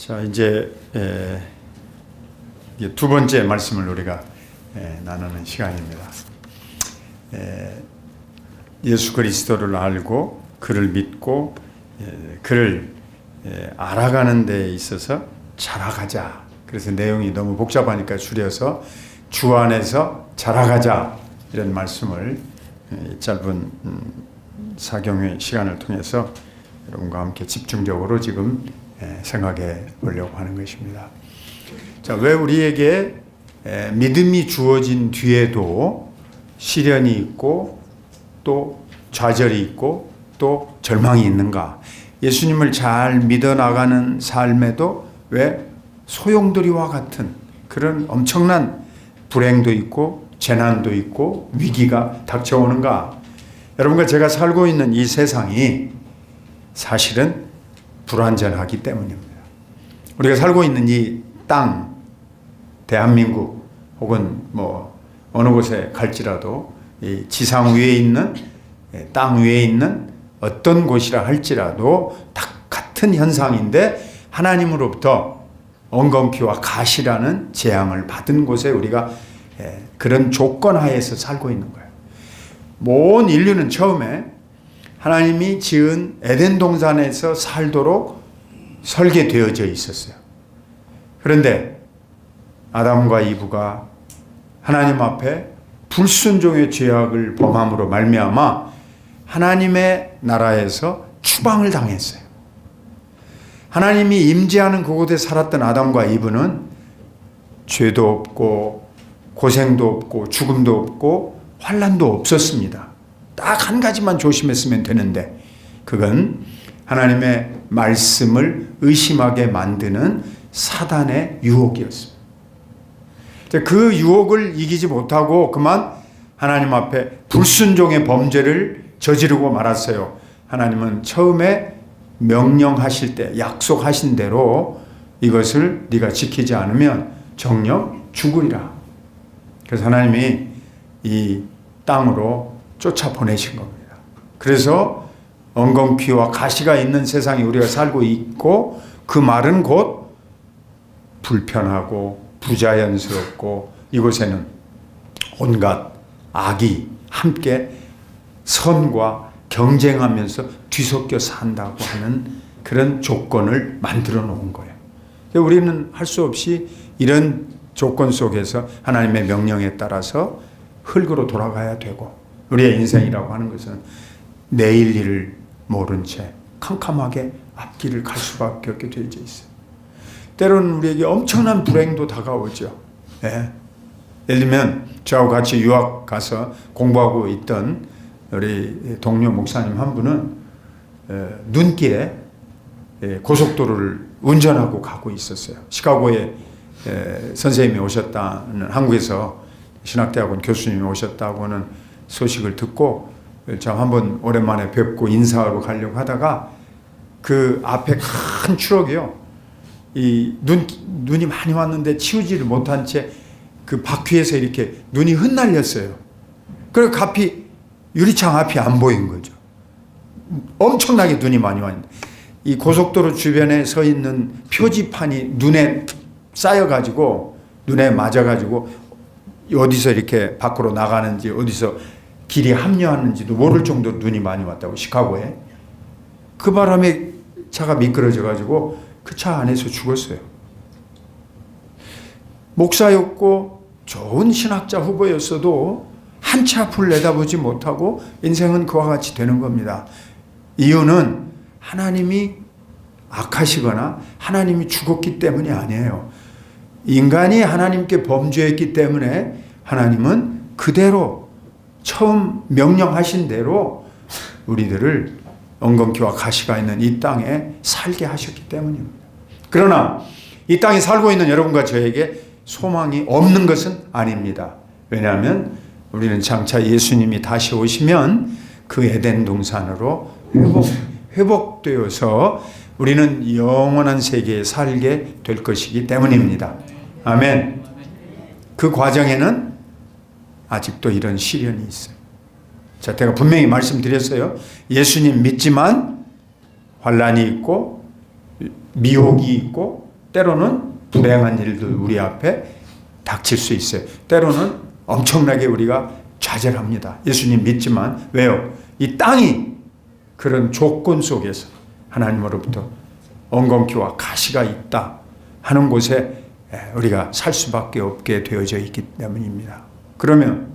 자, 이제 두 번째 말씀을 우리가 나누는 시간입니다. 예수 그리스도를 알고 그를 믿고 그를 알아가는 데 있어서 자라가자. 그래서 내용이 너무 복잡하니까 줄여서 주 안에서 자라가자, 이런 말씀을 짧은 사경의 시간을 통해서 여러분과 함께 집중적으로 지금 생각해 보려고 하는 것입니다. 자, 왜 우리에게 믿음이 주어진 뒤에도 시련이 있고 또 좌절이 있고 또 절망이 있는가? 예수님을 잘 믿어 나가는 삶에도 왜 소용돌이와 같은 그런 엄청난 불행도 있고 재난도 있고 위기가 닥쳐오는가? 여러분과 제가 살고 있는 이 세상이 사실은 불완전하기 때문입니다. 우리가 살고 있는 이 땅, 대한민국 혹은 어느 곳에 갈지라도 이 지상 위에 있는, 땅 위에 있는 어떤 곳이라 할지라도 다 같은 현상인데 하나님으로부터 엉겅퀴와 가시라는 재앙을 받은 곳에 우리가 그런 조건 하에서 살고 있는 거예요. 온 인류는 처음에 하나님이 지은 에덴 동산에서 살도록 설계되어져 있었어요. 그런데 아담과 이브가 하나님 앞에 불순종의 죄악을 범함으로 말미암아 하나님의 나라에서 추방을 당했어요. 하나님이 임재하는 그곳에 살았던 아담과 이브는 죄도 없고 고생도 없고 죽음도 없고 환난도 없었습니다. 딱 한 가지만 조심했으면 되는데 그건 하나님의 말씀을 의심하게 만드는 사단의 유혹이었습니다. 그 유혹을 이기지 못하고 그만 하나님 앞에 불순종의 범죄를 저지르고 말았어요. 하나님은 처음에 명령하실 때 약속하신 대로 이것을 네가 지키지 않으면 정녕 죽으리라. 그래서 하나님이 이 땅으로 쫓아 보내신 겁니다. 그래서 엉겅퀴와 가시가 있는 세상에 우리가 살고 있고 그 말은 곧 불편하고 부자연스럽고 이곳에는 온갖 악이 함께 선과 경쟁하면서 뒤섞여 산다고 하는 그런 조건을 만들어 놓은 거예요. 우리는 할 수 없이 이런 조건 속에서 하나님의 명령에 따라서 흙으로 돌아가야 되고 우리의 인생이라고 하는 것은 내일 일을 모른 채 캄캄하게 앞길을 갈 수밖에 없게 되어 있어요. 때로는 우리에게 엄청난 불행도 다가오죠. 예를 들면 저하고 같이 유학 가서 공부하고 있던 우리 동료 목사님 한 분은 눈길에 고속도로를 운전하고 가고 있었어요. 시카고에 선생님이 오셨다는, 한국에서 신학대학원 교수님이 오셨다고는 소식을 듣고 저 한번 오랜만에 뵙고 인사하러 가려고 하다가 그 앞에 큰 트럭이요, 눈이 많이 왔는데 치우지를 못한 채 그 바퀴에서 이렇게 눈이 흩날렸어요. 그리고 유리창 앞이 안 보인 거죠. 엄청나게 눈이 많이 왔는데 이 고속도로 주변에 서 있는 표지판이 눈에 쌓여가지고 눈에 맞아가지고 어디서 이렇게 밖으로 나가는지 어디서 길이 합류하는지도 모를 정도로 눈이 많이 왔다고, 시카고에. 그 바람에 차가 미끄러져가지고 그 차 안에서 죽었어요. 목사였고 좋은 신학자 후보였어도 한 치 앞을 내다보지 못하고 인생은 그와 같이 되는 겁니다. 이유는 하나님이 악하시거나 하나님이 죽었기 때문이 아니에요. 인간이 하나님께 범죄했기 때문에 하나님은 그대로 처음 명령하신 대로 우리들을 엉겅퀴와 가시가 있는 이 땅에 살게 하셨기 때문입니다. 그러나 이 땅에 살고 있는 여러분과 저에게 소망이 없는 것은 아닙니다. 왜냐하면 우리는 장차 예수님이 다시 오시면 그 에덴 동산으로 회복되어서 우리는 영원한 세계에 살게 될 것이기 때문입니다. 아멘. 그 과정에는 아직도 이런 시련이 있어요. 자, 제가 분명히 말씀드렸어요. 예수님 믿지만 환난이 있고 미혹이 있고 때로는 불행한 일도 우리 앞에 닥칠 수 있어요. 때로는 엄청나게 우리가 좌절합니다. 예수님 믿지만 왜요? 이 땅이 그런 조건 속에서 하나님으로부터 엉겅퀴와 가시가 있다 하는 곳에 우리가 살 수밖에 없게 되어져 있기 때문입니다. 그러면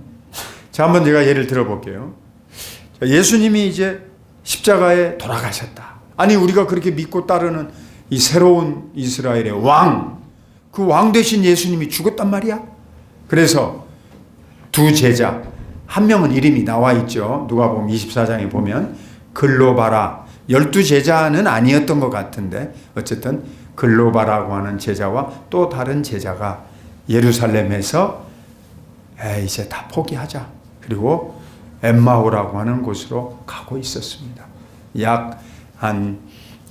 자, 한번 제가 예를 들어볼게요. 예수님이 이제 십자가에 돌아가셨다. 아니 우리가 그렇게 믿고 따르는 이 새로운 이스라엘의 왕, 그 왕 되신 예수님이 죽었단 말이야. 그래서 두 제자, 한 명은 이름이 나와 있죠. 누가복음 24장에 보면 글로바라, 12제자는 아니었던 것 같은데 어쨌든 글로바라고 하는 제자와 또 다른 제자가 예루살렘에서 이제 다 포기하자. 그리고 엠마오라고 하는 곳으로 가고 있었습니다. 약 한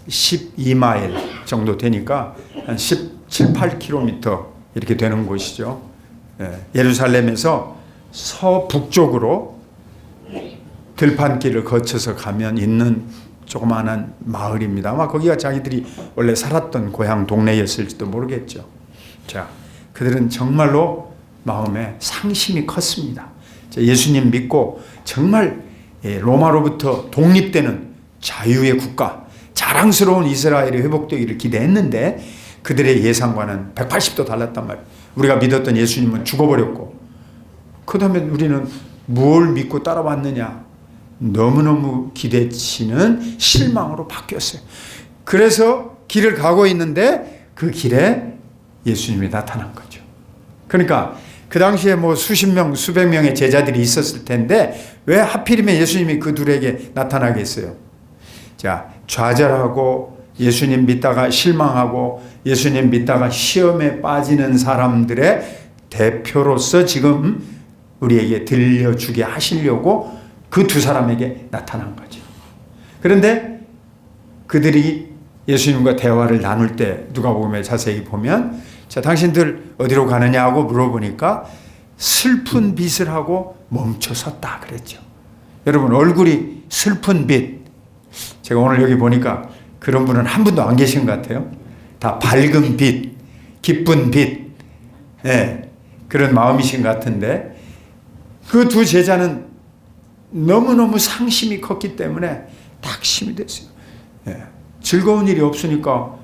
12마일 정도 되니까 한 17, 8km 이렇게 되는 곳이죠. 예루살렘에서 서북쪽으로 들판길을 거쳐서 가면 있는 조그마한 마을입니다. 아마 거기가 자기들이 원래 살았던 고향 동네였을지도 모르겠죠. 자, 그들은 정말로 마음에 상심이 컸습니다. 예수님 믿고 정말 로마로부터 독립되는 자유의 국가, 자랑스러운 이스라엘이 회복되기를 기대했는데 그들의 예상과는 180도 달랐단 말이에요. 우리가 믿었던 예수님은 죽어버렸고 그 다음에 우리는 뭘 믿고 따라왔느냐, 너무너무 기대치는 실망으로 바뀌었어요. 그래서 길을 가고 있는데 그 길에 예수님이 나타난 거죠. 그러니까 그 당시에 뭐 수십 명, 수백 명의 제자들이 있었을 텐데 왜 하필이면 예수님이 그 둘에게 나타나겠어요? 자, 좌절하고 예수님 믿다가 실망하고 예수님 믿다가 시험에 빠지는 사람들의 대표로서 지금 우리에게 들려주게 하시려고 그 두 사람에게 나타난 거죠. 그런데 그들이 예수님과 대화를 나눌 때 누가복음에 자세히 보면 자, 당신들 어디로 가느냐고 물어보니까 슬픈 빛을 하고 멈춰섰다 그랬죠. 여러분 얼굴이 슬픈 빛, 제가 오늘 여기 보니까 그런 분은 한 분도 안 계신 것 같아요. 다 밝은 빛, 기쁜 빛, 그런 마음이신 것 같은데 그 두 제자는 너무너무 상심이 컸기 때문에 낙심이 됐어요. 즐거운 일이 없으니까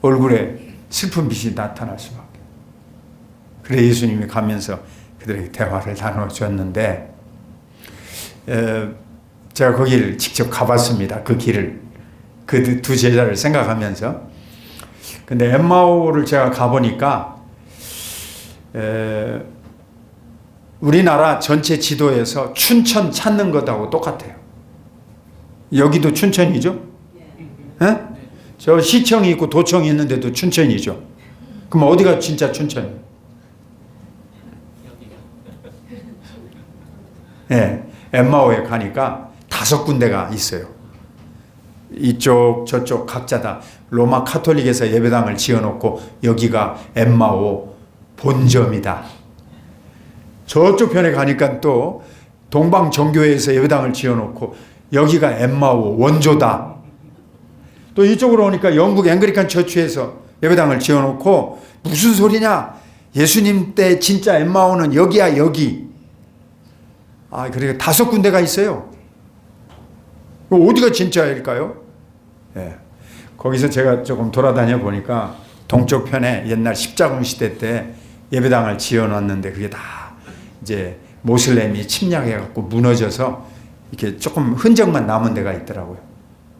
얼굴에 슬픈 빛이 나타날 수밖에. 그래 예수님이 가면서 그들에게 대화를 나눠줬는데 제가 거기를 직접 가봤습니다. 그 길을, 그 두 제자를 생각하면서. 근데 엠마오를 제가 가보니까 우리나라 전체 지도에서 춘천 찾는 것하고 똑같아요. 여기도 춘천이죠? 저 시청이 있고 도청이 있는데도 춘천이죠. 그럼 어디가 진짜 춘천이에요? 엠마오에 가니까 5군데가 있어요. 이쪽 저쪽 각자 다 로마 카톨릭에서 예배당을 지어놓고 여기가 엠마오 본점이다. 저쪽 편에 가니까 또 동방 정교회에서 예배당을 지어놓고 여기가 엠마오 원조다. 또 이쪽으로 오니까 영국 앵글리칸 처치에서 예배당을 지어놓고 무슨 소리냐? 예수님 때 진짜 엠마오는 여기야 여기. 그러니까 5군데가 있어요. 어디가 진짜일까요? 거기서 제가 조금 돌아다녀 보니까 동쪽 편에 옛날 십자군 시대 때 예배당을 지어놨는데 그게 다 이제 모슬렘이 침략해갖고 무너져서 이렇게 조금 흔적만 남은 데가 있더라고요.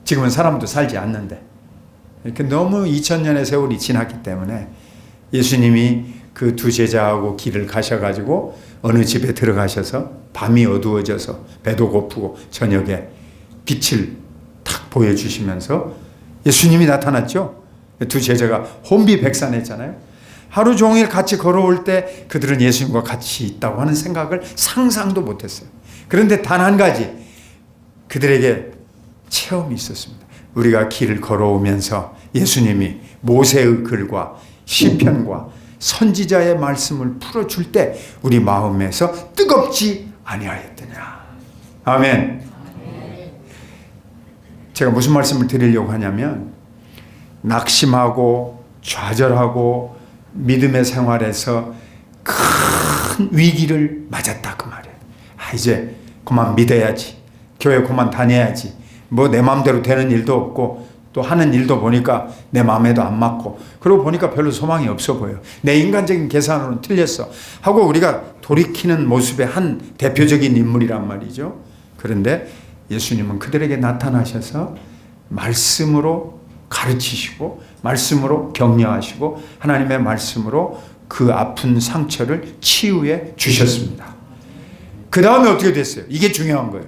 지금은 사람도 살지 않는데 이렇게 너무 2000년의 세월이 지났기 때문에 예수님이 그 두 제자하고 길을 가셔가지고 어느 집에 들어가셔서 밤이 어두워져서 배도 고프고 저녁에 빛을 탁 보여주시면서 예수님이 나타났죠. 두 제자가 혼비백산했잖아요. 하루 종일 같이 걸어올 때 그들은 예수님과 같이 있다고 하는 생각을 상상도 못했어요. 그런데 단 한 가지 그들에게 체험이 있었습니다. 우리가 길을 걸어오면서 예수님이 모세의 글과 시편과 선지자의 말씀을 풀어줄 때 우리 마음에서 뜨겁지 아니하였더냐. 아멘. 제가 무슨 말씀을 드리려고 하냐면 낙심하고 좌절하고 믿음의 생활에서 큰 위기를 맞았다 그 말이에요. 이제 그만 믿어야지. 교회 그만 다녀야지. 뭐 내 마음대로 되는 일도 없고 또 하는 일도 보니까 내 마음에도 안 맞고 그러고 보니까 별로 소망이 없어 보여. 내 인간적인 계산으로는 틀렸어 하고 우리가 돌이키는 모습의 한 대표적인 인물이란 말이죠. 그런데 예수님은 그들에게 나타나셔서 말씀으로 가르치시고 말씀으로 격려하시고 하나님의 말씀으로 그 아픈 상처를 치유해 주셨습니다. 그 다음에 어떻게 됐어요? 이게 중요한 거예요.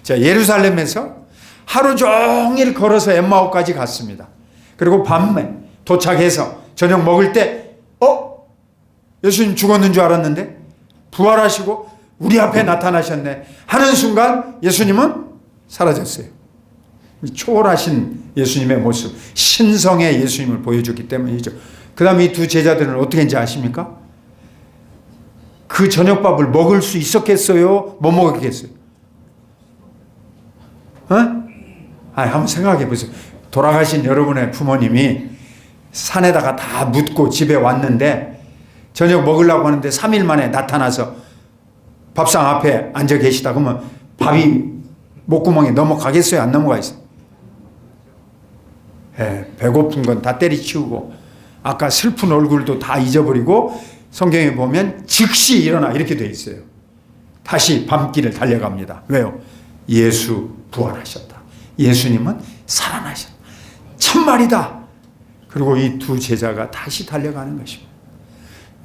자, 예루살렘에서 하루 종일 걸어서 엠마오까지 갔습니다. 그리고 밤에 도착해서 저녁 먹을 때 예수님 죽었는 줄 알았는데 부활하시고 우리 앞에 나타나셨네 하는 순간 예수님은 사라졌어요. 초월하신 예수님의 모습, 신성의 예수님을 보여줬기 때문이죠. 그 다음에 이 두 제자들은 어떻게 했는지 아십니까? 그 저녁밥을 먹을 수 있었겠어요? 못 먹었겠어요? 한번 생각해 보세요. 돌아가신 여러분의 부모님이 산에다가 다 묻고 집에 왔는데 저녁 먹으려고 하는데 3일 만에 나타나서 밥상 앞에 앉아 계시다 그러면 밥이 목구멍에 넘어가겠어요? 안 넘어가겠어요? 배고픈 건 다 때리치우고 아까 슬픈 얼굴도 다 잊어버리고 성경에 보면 즉시 일어나 이렇게 돼 있어요. 다시 밤길을 달려갑니다. 왜요? 예수 부활하셨다. 예수님은 살아나셨다. 참말이다. 그리고 이 두 제자가 다시 달려가는 것입니다.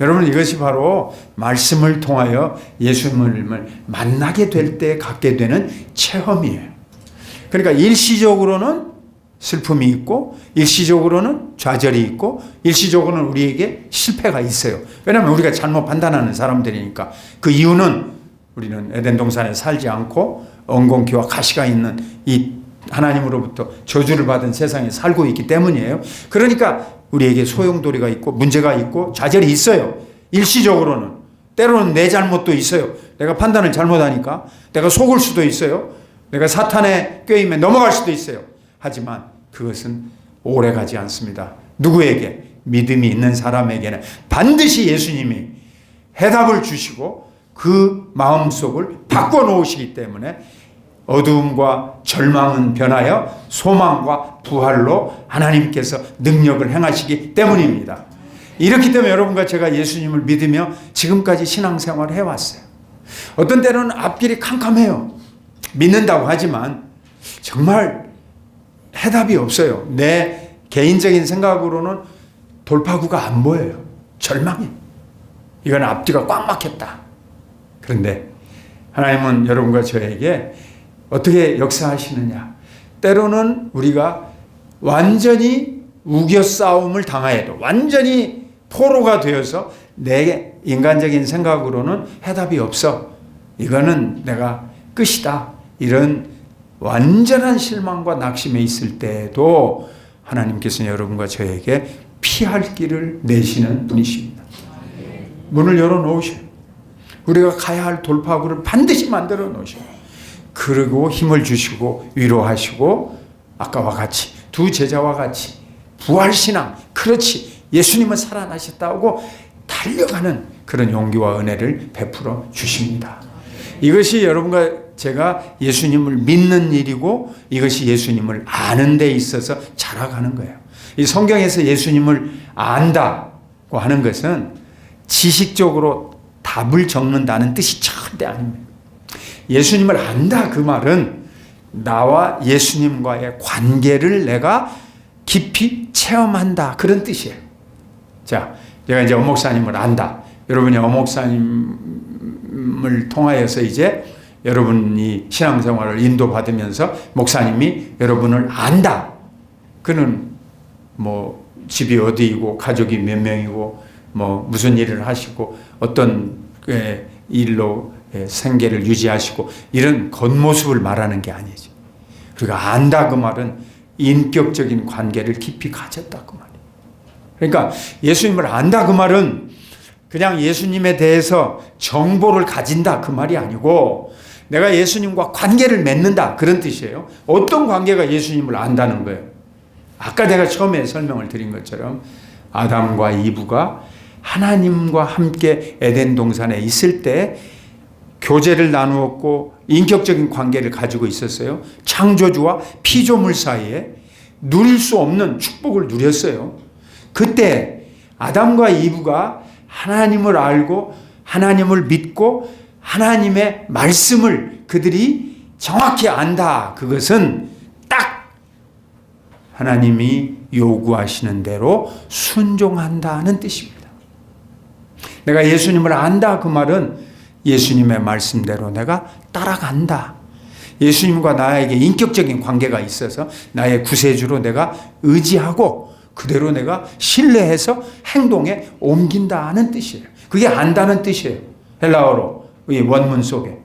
여러분 이것이 바로 말씀을 통하여 예수님을 만나게 될 때 갖게 되는 체험이에요. 그러니까 일시적으로는 슬픔이 있고 일시적으로는 좌절이 있고 일시적으로는 우리에게 실패가 있어요. 왜냐하면 우리가 잘못 판단하는 사람들이니까. 그 이유는 우리는 에덴 동산에 살지 않고 엉겅퀴와 가시가 있는 이 하나님으로부터 저주를 받은 세상에 살고 있기 때문이에요. 그러니까 우리에게 소용돌이가 있고 문제가 있고 좌절이 있어요. 일시적으로는. 때로는 내 잘못도 있어요. 내가 판단을 잘못하니까 내가 속을 수도 있어요. 내가 사탄의 꾀임에 넘어갈 수도 있어요. 하지만 그것은 오래가지 않습니다. 누구에게? 믿음이 있는 사람에게는 반드시 예수님이 해답을 주시고 그 마음속을 바꿔놓으시기 때문에 어두움과 절망은 변하여 소망과 부활로 하나님께서 능력을 행하시기 때문입니다. 이렇기 때문에 여러분과 제가 예수님을 믿으며 지금까지 신앙생활을 해왔어요. 어떤 때는 앞길이 캄캄해요. 믿는다고 하지만 정말 해답이 없어요. 내 개인적인 생각으로는 돌파구가 안 보여요. 절망해. 이건 앞뒤가 꽉 막혔다. 그런데 하나님은 여러분과 저에게 어떻게 역사하시느냐. 때로는 우리가 완전히 우겨싸움을 당하여도 완전히 포로가 되어서 내 인간적인 생각으로는 해답이 없어. 이거는 내가 끝이다. 이런 완전한 실망과 낙심에 있을 때에도 하나님께서는 여러분과 저에게 피할 길을 내시는 분이십니다. 문을 열어놓으셔요. 우리가 가야 할 돌파구를 반드시 만들어 놓으셔요. 그리고 힘을 주시고 위로하시고 아까와 같이 두 제자와 같이 부활신앙 그렇지 예수님은 살아나셨다고 달려가는 그런 용기와 은혜를 베풀어 주십니다. 이것이 여러분과 제가 예수님을 믿는 일이고 이것이 예수님을 아는 데 있어서 자라가는 거예요. 이 성경에서 예수님을 안다고 하는 것은 지식적으로 답을 적는다는 뜻이 절대 아닙니다. 예수님을 안다 그 말은 나와 예수님과의 관계를 내가 깊이 체험한다 그런 뜻이에요. 자, 제가 이제 엄목사님을 안다. 여러분이 엄목사님을 통하여서 이제 여러분이 신앙생활을 인도받으면서 목사님이 여러분을 안다. 그는 뭐 집이 어디이고 가족이 몇 명이고 뭐 무슨 일을 하시고 어떤 일로 생계를 유지하시고 이런 겉모습을 말하는 게 아니지. 우리가 안다 그 말은 인격적인 관계를 깊이 가졌다 그 말이에요. 그러니까 예수님을 안다 그 말은 그냥 예수님에 대해서 정보를 가진다 그 말이 아니고 내가 예수님과 관계를 맺는다 그런 뜻이에요. 어떤 관계가 예수님을 안다는 거예요? 아까 내가 처음에 설명을 드린 것처럼 아담과 이브가 하나님과 함께 에덴 동산에 있을 때 교제를 나누었고 인격적인 관계를 가지고 있었어요. 창조주와 피조물 사이에 누릴 수 없는 축복을 누렸어요. 그때 아담과 이브가 하나님을 알고 하나님을 믿고 하나님의 말씀을 그들이 정확히 안다. 그것은 딱 하나님이 요구하시는 대로 순종한다는 뜻입니다. 내가 예수님을 안다 그 말은 예수님의 말씀대로 내가 따라간다. 예수님과 나에게 인격적인 관계가 있어서 나의 구세주로 내가 의지하고 그대로 내가 신뢰해서 행동에 옮긴다는 뜻이에요. 그게 안다는 뜻이에요. 헬라어로 이 원문 속에.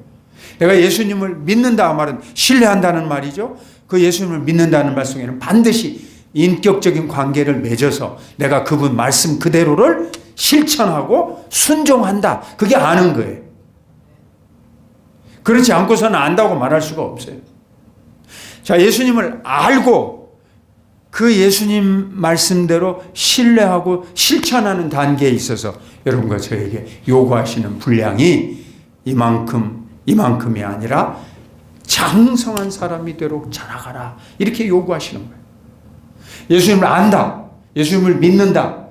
내가 예수님을 믿는다 말은 신뢰한다는 말이죠. 그 예수님을 믿는다는 말 속에는 반드시 인격적인 관계를 맺어서 내가 그분 말씀 그대로를 실천하고 순종한다. 그게 아는 거예요. 그렇지 않고서는 안다고 말할 수가 없어요. 자, 예수님을 알고 그 예수님 말씀대로 신뢰하고 실천하는 단계에 있어서 여러분과 저에게 요구하시는 분량이 이만큼이 아니라 장성한 사람이 되도록 자라가라. 이렇게 요구하시는 거예요. 예수님을 안다. 예수님을 믿는다.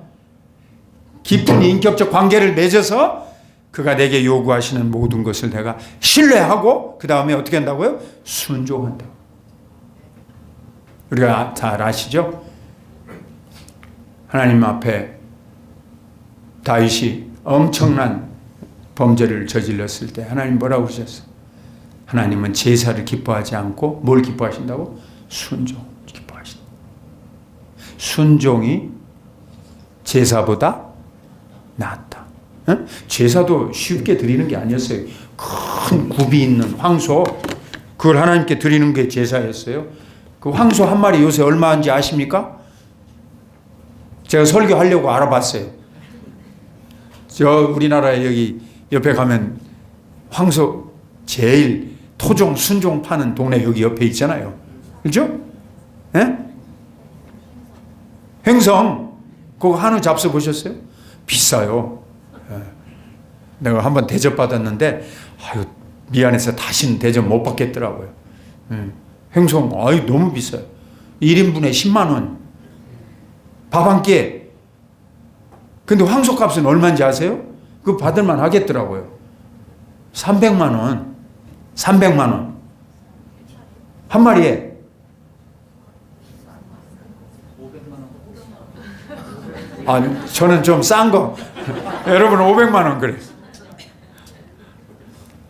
깊은 인격적 관계를 맺어서 그가 내게 요구하시는 모든 것을 내가 신뢰하고 그 다음에 어떻게 한다고요? 순종한다. 우리가 잘 아시죠? 하나님 앞에 다윗이 엄청난 범죄를 저질렀을 때 하나님 뭐라고 그러셨어요? 하나님은 제사를 기뻐하지 않고 뭘 기뻐하신다고? 순종 기뻐하신다. 순종이 제사보다 낫다. 응? 제사도 쉽게 드리는 게 아니었어요. 큰 굽이 있는 황소, 그걸 하나님께 드리는 게 제사였어요. 그 황소 한 마리 요새 얼마인지 아십니까? 제가 설교하려고 알아봤어요. 우리나라에 여기 옆에 가면 황소 제일 토종 순종 파는 동네 여기 옆에 있잖아요. 그렇죠? 예? 횡성 그거 한우 잡숴 보셨어요? 비싸요. 예. 내가 한번 대접받았는데 아유 미안해서 다시는 대접 못 받겠더라고요. 횡성 아유 너무 비싸요. 1인분에 10만 원. 밥 한 끼에. 근데 황소 값은 얼마인지 아세요? 그거 받을만 하겠더라고요. 300만 원. 300만 원. 한 마리에. 아, 저는 좀 싼 거. 여러분 500만 원 그래.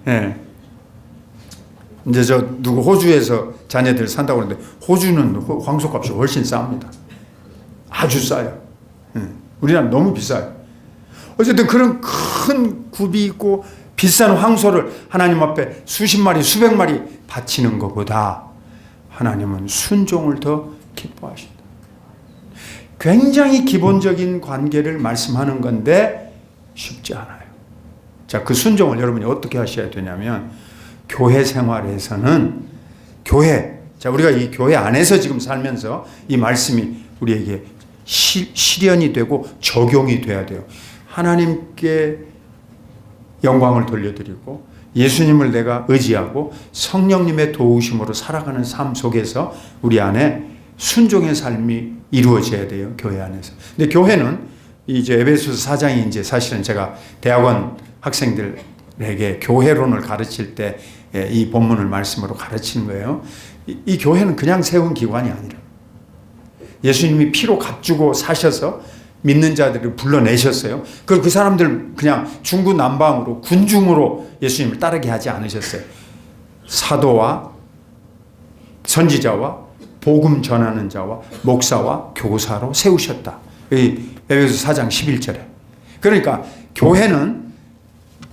예. 이제 누구 호주에서 자녀들 산다고 그러는데 호주는 황소값이 훨씬 쌉니다. 아주 싸요. 우리나라 너무 비싸요. 어쨌든 그런 큰 굽이 있고 비싼 황소를 하나님 앞에 수십 마리 수백 마리 바치는 것보다 하나님은 순종을 더 기뻐하신다. 굉장히 기본적인 관계를 말씀하는 건데 쉽지 않아요. 자, 그 순종을 여러분이 어떻게 하셔야 되냐면 교회 생활에서는 자, 우리가 이 교회 안에서 지금 살면서 이 말씀이 우리에게 실현이 되고 적용이 돼야 돼요. 하나님께 영광을 돌려드리고 예수님을 내가 의지하고 성령님의 도우심으로 살아가는 삶 속에서 우리 안에 순종의 삶이 이루어져야 돼요. 교회 안에서. 근데 교회는 이제 에베소서 4장이 이제 사실은 제가 대학원 학생들에게 교회론을 가르칠 때 이 본문을 말씀으로 가르치는 거예요. 이 교회는 그냥 세운 기관이 아니라 예수님이 피로 값주고 사셔서 믿는 자들을 불러내셨어요. 그 사람들 그냥 중구난방으로 군중으로 예수님을 따르게 하지 않으셨어요. 사도와 선지자와 복음 전하는 자와 목사와 교사로 세우셨다. 에베소서 4장 11절에. 그러니까 교회는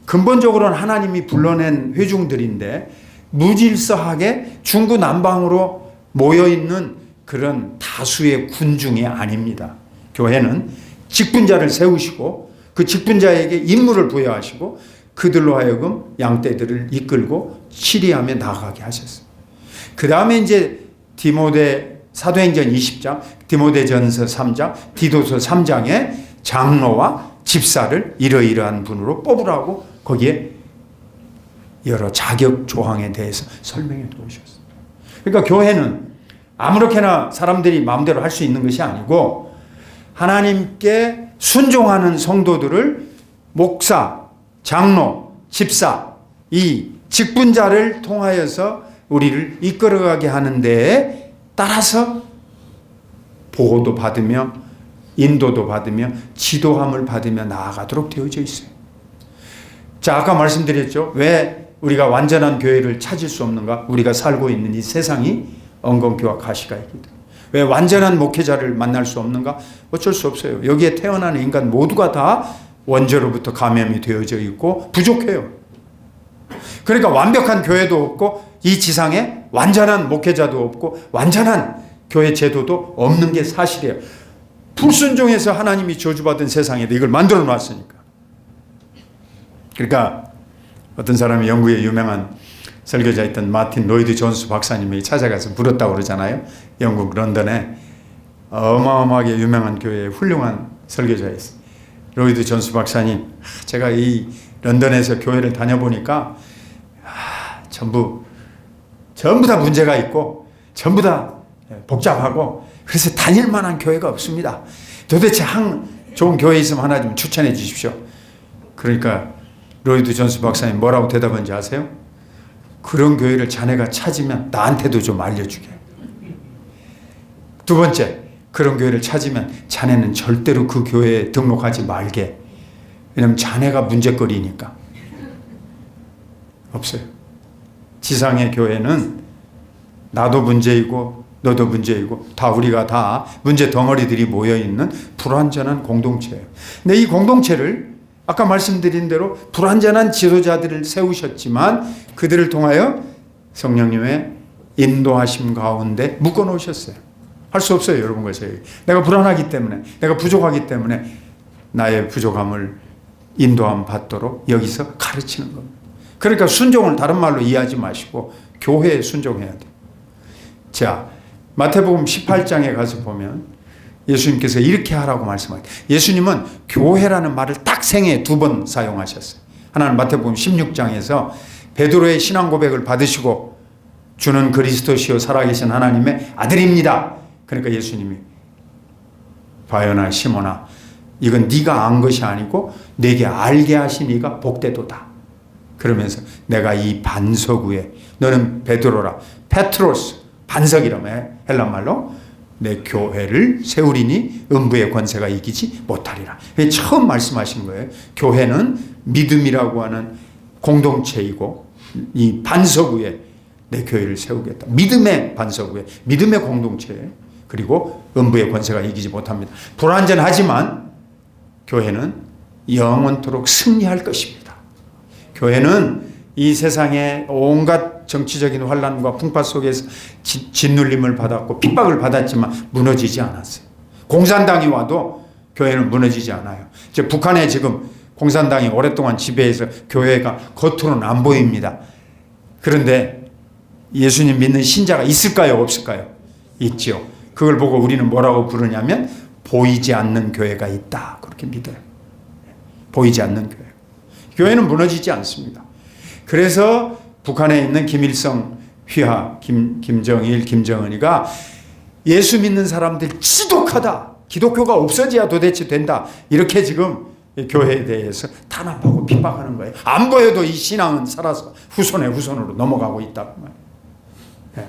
근본적으로는 하나님이 불러낸 회중들인데 무질서하게 중구난방으로 모여있는 그런 다수의 군중이 아닙니다. 교회는 직분자를 세우시고 그 직분자에게 임무를 부여하시고 그들로 하여금 양떼들을 이끌고 치리하며 나아가게 하셨어요. 그 다음에 이제 디모데 사도행전 20장, 디모데전서 3장, 디도서 3장에 장로와 집사를 이러이러한 분으로 뽑으라고 거기에 여러 자격 조항에 대해서 설명해 놓으셨어요. 그러니까 교회는 아무렇게나 사람들이 마음대로 할 수 있는 것이 아니고 하나님께 순종하는 성도들을 목사, 장로, 집사, 이 직분자를 통하여서 우리를 이끌어가게 하는 데에 따라서 보호도 받으며 인도도 받으며 지도함을 받으며 나아가도록 되어져 있어요. 자, 아까 말씀드렸죠. 왜 우리가 완전한 교회를 찾을 수 없는가? 우리가 살고 있는 이 세상이 엉겅퀴와 가시가 있기 때문에. 왜 완전한 목회자를 만날 수 없는가? 어쩔 수 없어요. 여기에 태어나는 인간 모두가 다 원죄로부터 감염이 되어져 있고 부족해요. 그러니까 완벽한 교회도 없고 이 지상에 완전한 목회자도 없고 완전한 교회 제도도 없는 게 사실이에요. 불순종해서 하나님이 저주받은 세상에도 이걸 만들어 놨으니까. 그러니까 어떤 사람이 영국의 유명한 설교자였던 마틴 로이드 존스 박사님이 찾아가서 물었다고 그러잖아요. 영국 런던에 어마어마하게 유명한 교회의 훌륭한 설교자였어요. 로이드 존스 박사님, 제가 이 런던에서 교회를 다녀보니까 전부 다 문제가 있고 전부 다 복잡하고 그래서 다닐 만한 교회가 없습니다. 도대체 좋은 교회 있으면 하나 좀 추천해 주십시오. 그러니까 로이드 존스 박사님 뭐라고 대답한지 아세요? 그런 교회를 자네가 찾으면 나한테도 좀 알려주게. 두 번째, 그런 교회를 찾으면 자네는 절대로 그 교회에 등록하지 말게. 왜냐하면 자네가 문제거리니까. 없어요. 지상의 교회는 나도 문제이고 너도 문제이고 다 우리가 다 문제 덩어리들이 모여있는 불완전한 공동체예요. 근데 이 공동체를 아까 말씀드린 대로 불완전한 지도자들을 세우셨지만 그들을 통하여 성령님의 인도하심 가운데 묶어놓으셨어요. 할 수 없어요. 여러분 것이 내가 불안하기 때문에 내가 부족하기 때문에 나의 부족함을 인도함 받도록 여기서 가르치는 겁니다. 그러니까 순종을 다른 말로 이해하지 마시고 교회에 순종해야 돼요. 자, 마태복음 18장에 가서 보면 예수님께서 이렇게 하라고 말씀하세요. 예수님은 교회라는 말을 딱 생애에 2번 사용하셨어요. 하나는 마태복음 16장에서 베드로의 신앙 고백을 받으시고 주는 그리스도시요 살아계신 하나님의 아들입니다. 그러니까 예수님이 바요나 시몬아 이건 네가 안 것이 아니고 내게 알게 하신 이가 복되도다. 그러면서 내가 이 반석 위에 너는 베드로라 페트로스 반석이라며 헬란말로 내 교회를 세우리니 음부의 권세가 이기지 못하리라. 처음 말씀하신 거예요. 교회는 믿음이라고 하는 공동체이고 이 반석 위에 내 교회를 세우겠다. 믿음의 반석 위에 믿음의 공동체 그리고 음부의 권세가 이기지 못합니다. 불완전하지만 교회는 영원토록 승리할 것입니다. 교회는 이 세상의 온갖 정치적인 환란과 풍파 속에서 짓눌림을 받았고 핍박을 받았지만 무너지지 않았어요. 공산당이 와도 교회는 무너지지 않아요. 이제 북한에 지금 공산당이 오랫동안 지배해서 교회가 겉으로는 안 보입니다. 그런데 예수님 믿는 신자가 있을까요? 없을까요? 있죠. 그걸 보고 우리는 뭐라고 부르냐면 보이지 않는 교회가 있다. 그렇게 믿어요. 보이지 않는 교회. 교회는 무너지지 않습니다. 그래서 북한에 있는 김일성 휘하, 김정일, 김정은이가 예수 믿는 사람들 지독하다. 기독교가 없어져야 도대체 된다. 이렇게 지금 교회에 대해서 탄압하고 핍박하는 거예요. 안 보여도 이 신앙은 살아서 후손으로 넘어가고 있다고 말이에요. 네.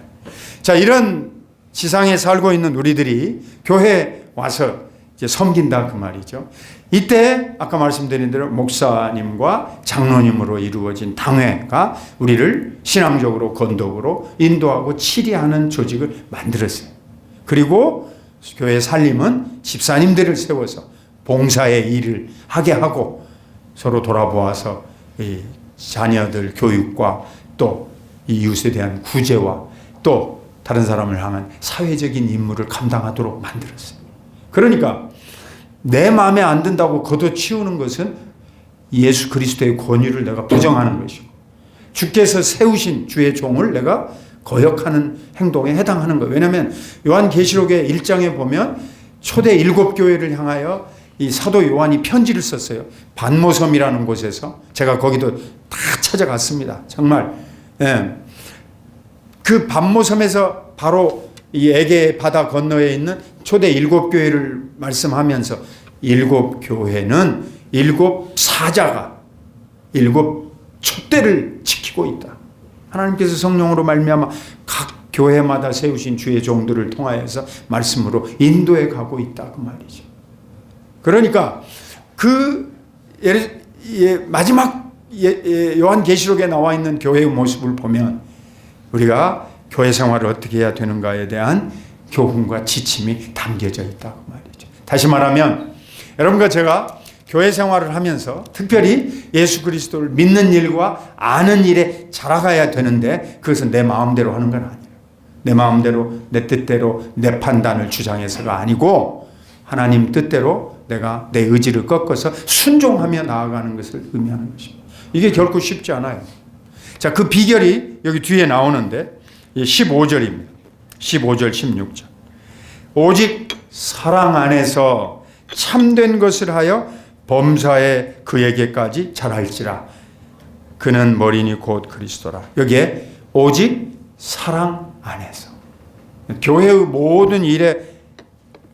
자, 이런 지상에 살고 있는 우리들이 교회에 와서 이제 섬긴다 그 말이죠. 이때 아까 말씀드린 대로 목사님과 장로님으로 이루어진 당회가 우리를 신앙적으로 건덕으로 인도하고 치리하는 조직을 만들었어요. 그리고 교회 살림은 집사님들을 세워서 봉사의 일을 하게 하고 서로 돌아보아서 이 자녀들 교육과 또 이웃에 대한 구제와 또 다른 사람을 향한 사회적인 임무를 감당하도록 만들었어요. 그러니까 내 마음에 안 든다고 걷어치우는 것은 예수 그리스도의 권위를 내가 부정하는 것이고 주께서 세우신 주의 종을 내가 거역하는 행동에 해당하는 거예요. 왜냐하면 요한계시록의 1장에 보면 초대 7교회를 향하여 이 사도 요한이 편지를 썼어요. 반모섬이라는 곳에서. 제가 거기도 다 찾아갔습니다. 정말. 예. 그 반모섬에서 바로 이 에게 바다 건너에 있는 초대 7교회를 말씀하면서 7교회는 7사자가 7촛대를 지키고 있다. 하나님께서 성령으로 말미암아 각 교회마다 세우신 주의 종들을 통하여서 말씀으로 인도해 가고 있다 그 말이죠. 그러니까 그 마지막 요한계시록에 나와 있는 교회의 모습을 보면 우리가 교회 생활을 어떻게 해야 되는가에 대한 교훈과 지침이 담겨져 있다 그 말이죠. 다시 말하면 여러분과 제가 교회 생활을 하면서 특별히 예수 그리스도를 믿는 일과 아는 일에 자라가야 되는데 그것은 내 마음대로 하는 건 아니에요. 내 마음대로 내 뜻대로 내 판단을 주장해서가 아니고 하나님 뜻대로 내가 내 의지를 꺾어서 순종하며 나아가는 것을 의미하는 것입니다. 이게 결코 쉽지 않아요. 자, 그 비결이 여기 뒤에 나오는데 15절입니다. 15절 16절. 오직 사랑 안에서 참된 것을 하여 범사에 그에게까지 자랄지라. 그는 머리니 곧 그리스도라. 여기에 오직 사랑 안에서. 교회의 모든 일에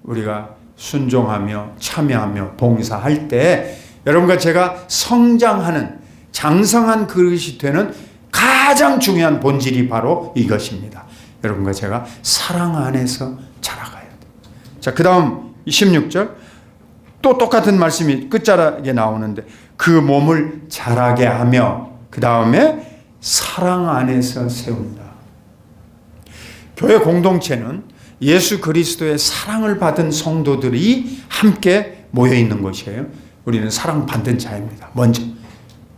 우리가 순종하며 참여하며 봉사할 때 여러분과 제가 성장하는 장성한 그릇이 되는 가장 중요한 본질이 바로 이것입니다. 여러분과 제가 사랑 안에서 자라가야 돼요. 자, 그 다음 16절 또 똑같은 말씀이 끝자락에 나오는데 그 몸을 자라게 하며 그 다음에 사랑 안에서 세운다. 교회 공동체는 예수 그리스도의 사랑을 받은 성도들이 함께 모여 있는 것이에요. 우리는 사랑받는 자입니다. 먼저.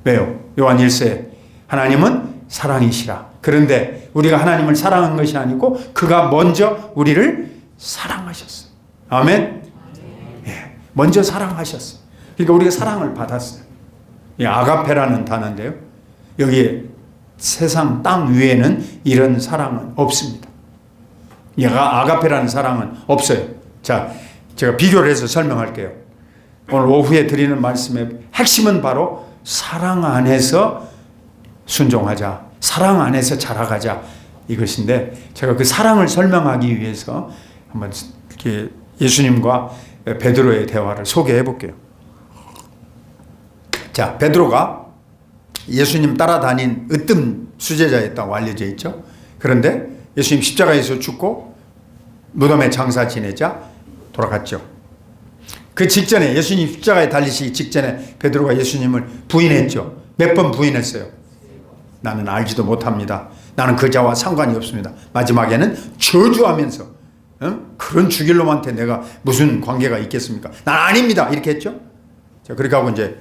왜요? 요한 1세 하나님은 사랑이시라. 그런데 우리가 하나님을 사랑한 것이 아니고 그가 먼저 우리를 사랑하셨어요. 아멘? 예, 먼저 사랑하셨어요. 그러니까 우리가 사랑을 받았어요. 이 아가페라는 단어인데요. 여기에 세상 땅 위에는 이런 사랑은 없습니다. 아가페라는 사랑은 없어요. 자, 제가 비교를 해서 설명할게요. 오늘 오후에 드리는 말씀의 핵심은 바로 사랑 안에서 순종하자. 사랑 안에서 자라가자. 이것인데 제가 그 사랑을 설명하기 위해서 한번 이렇게 예수님과 베드로의 대화를 소개해 볼게요. 자, 베드로가 예수님 따라다닌 으뜸 수제자였다고 알려져 있죠. 그런데 예수님 십자가에서 죽고 무덤에 장사 지내자 돌아갔죠. 그 직전에 예수님 십자가에 달리시기 직전에 베드로가 예수님을 부인했죠. 몇 번 부인했어요. 나는 알지도 못합니다. 나는 그 자와 상관이 없습니다. 마지막에는 저주하면서 그런 죽일 놈한테 내가 무슨 관계가 있겠습니까? 난 아닙니다. 이렇게 했죠. 자, 그렇게 하고 이제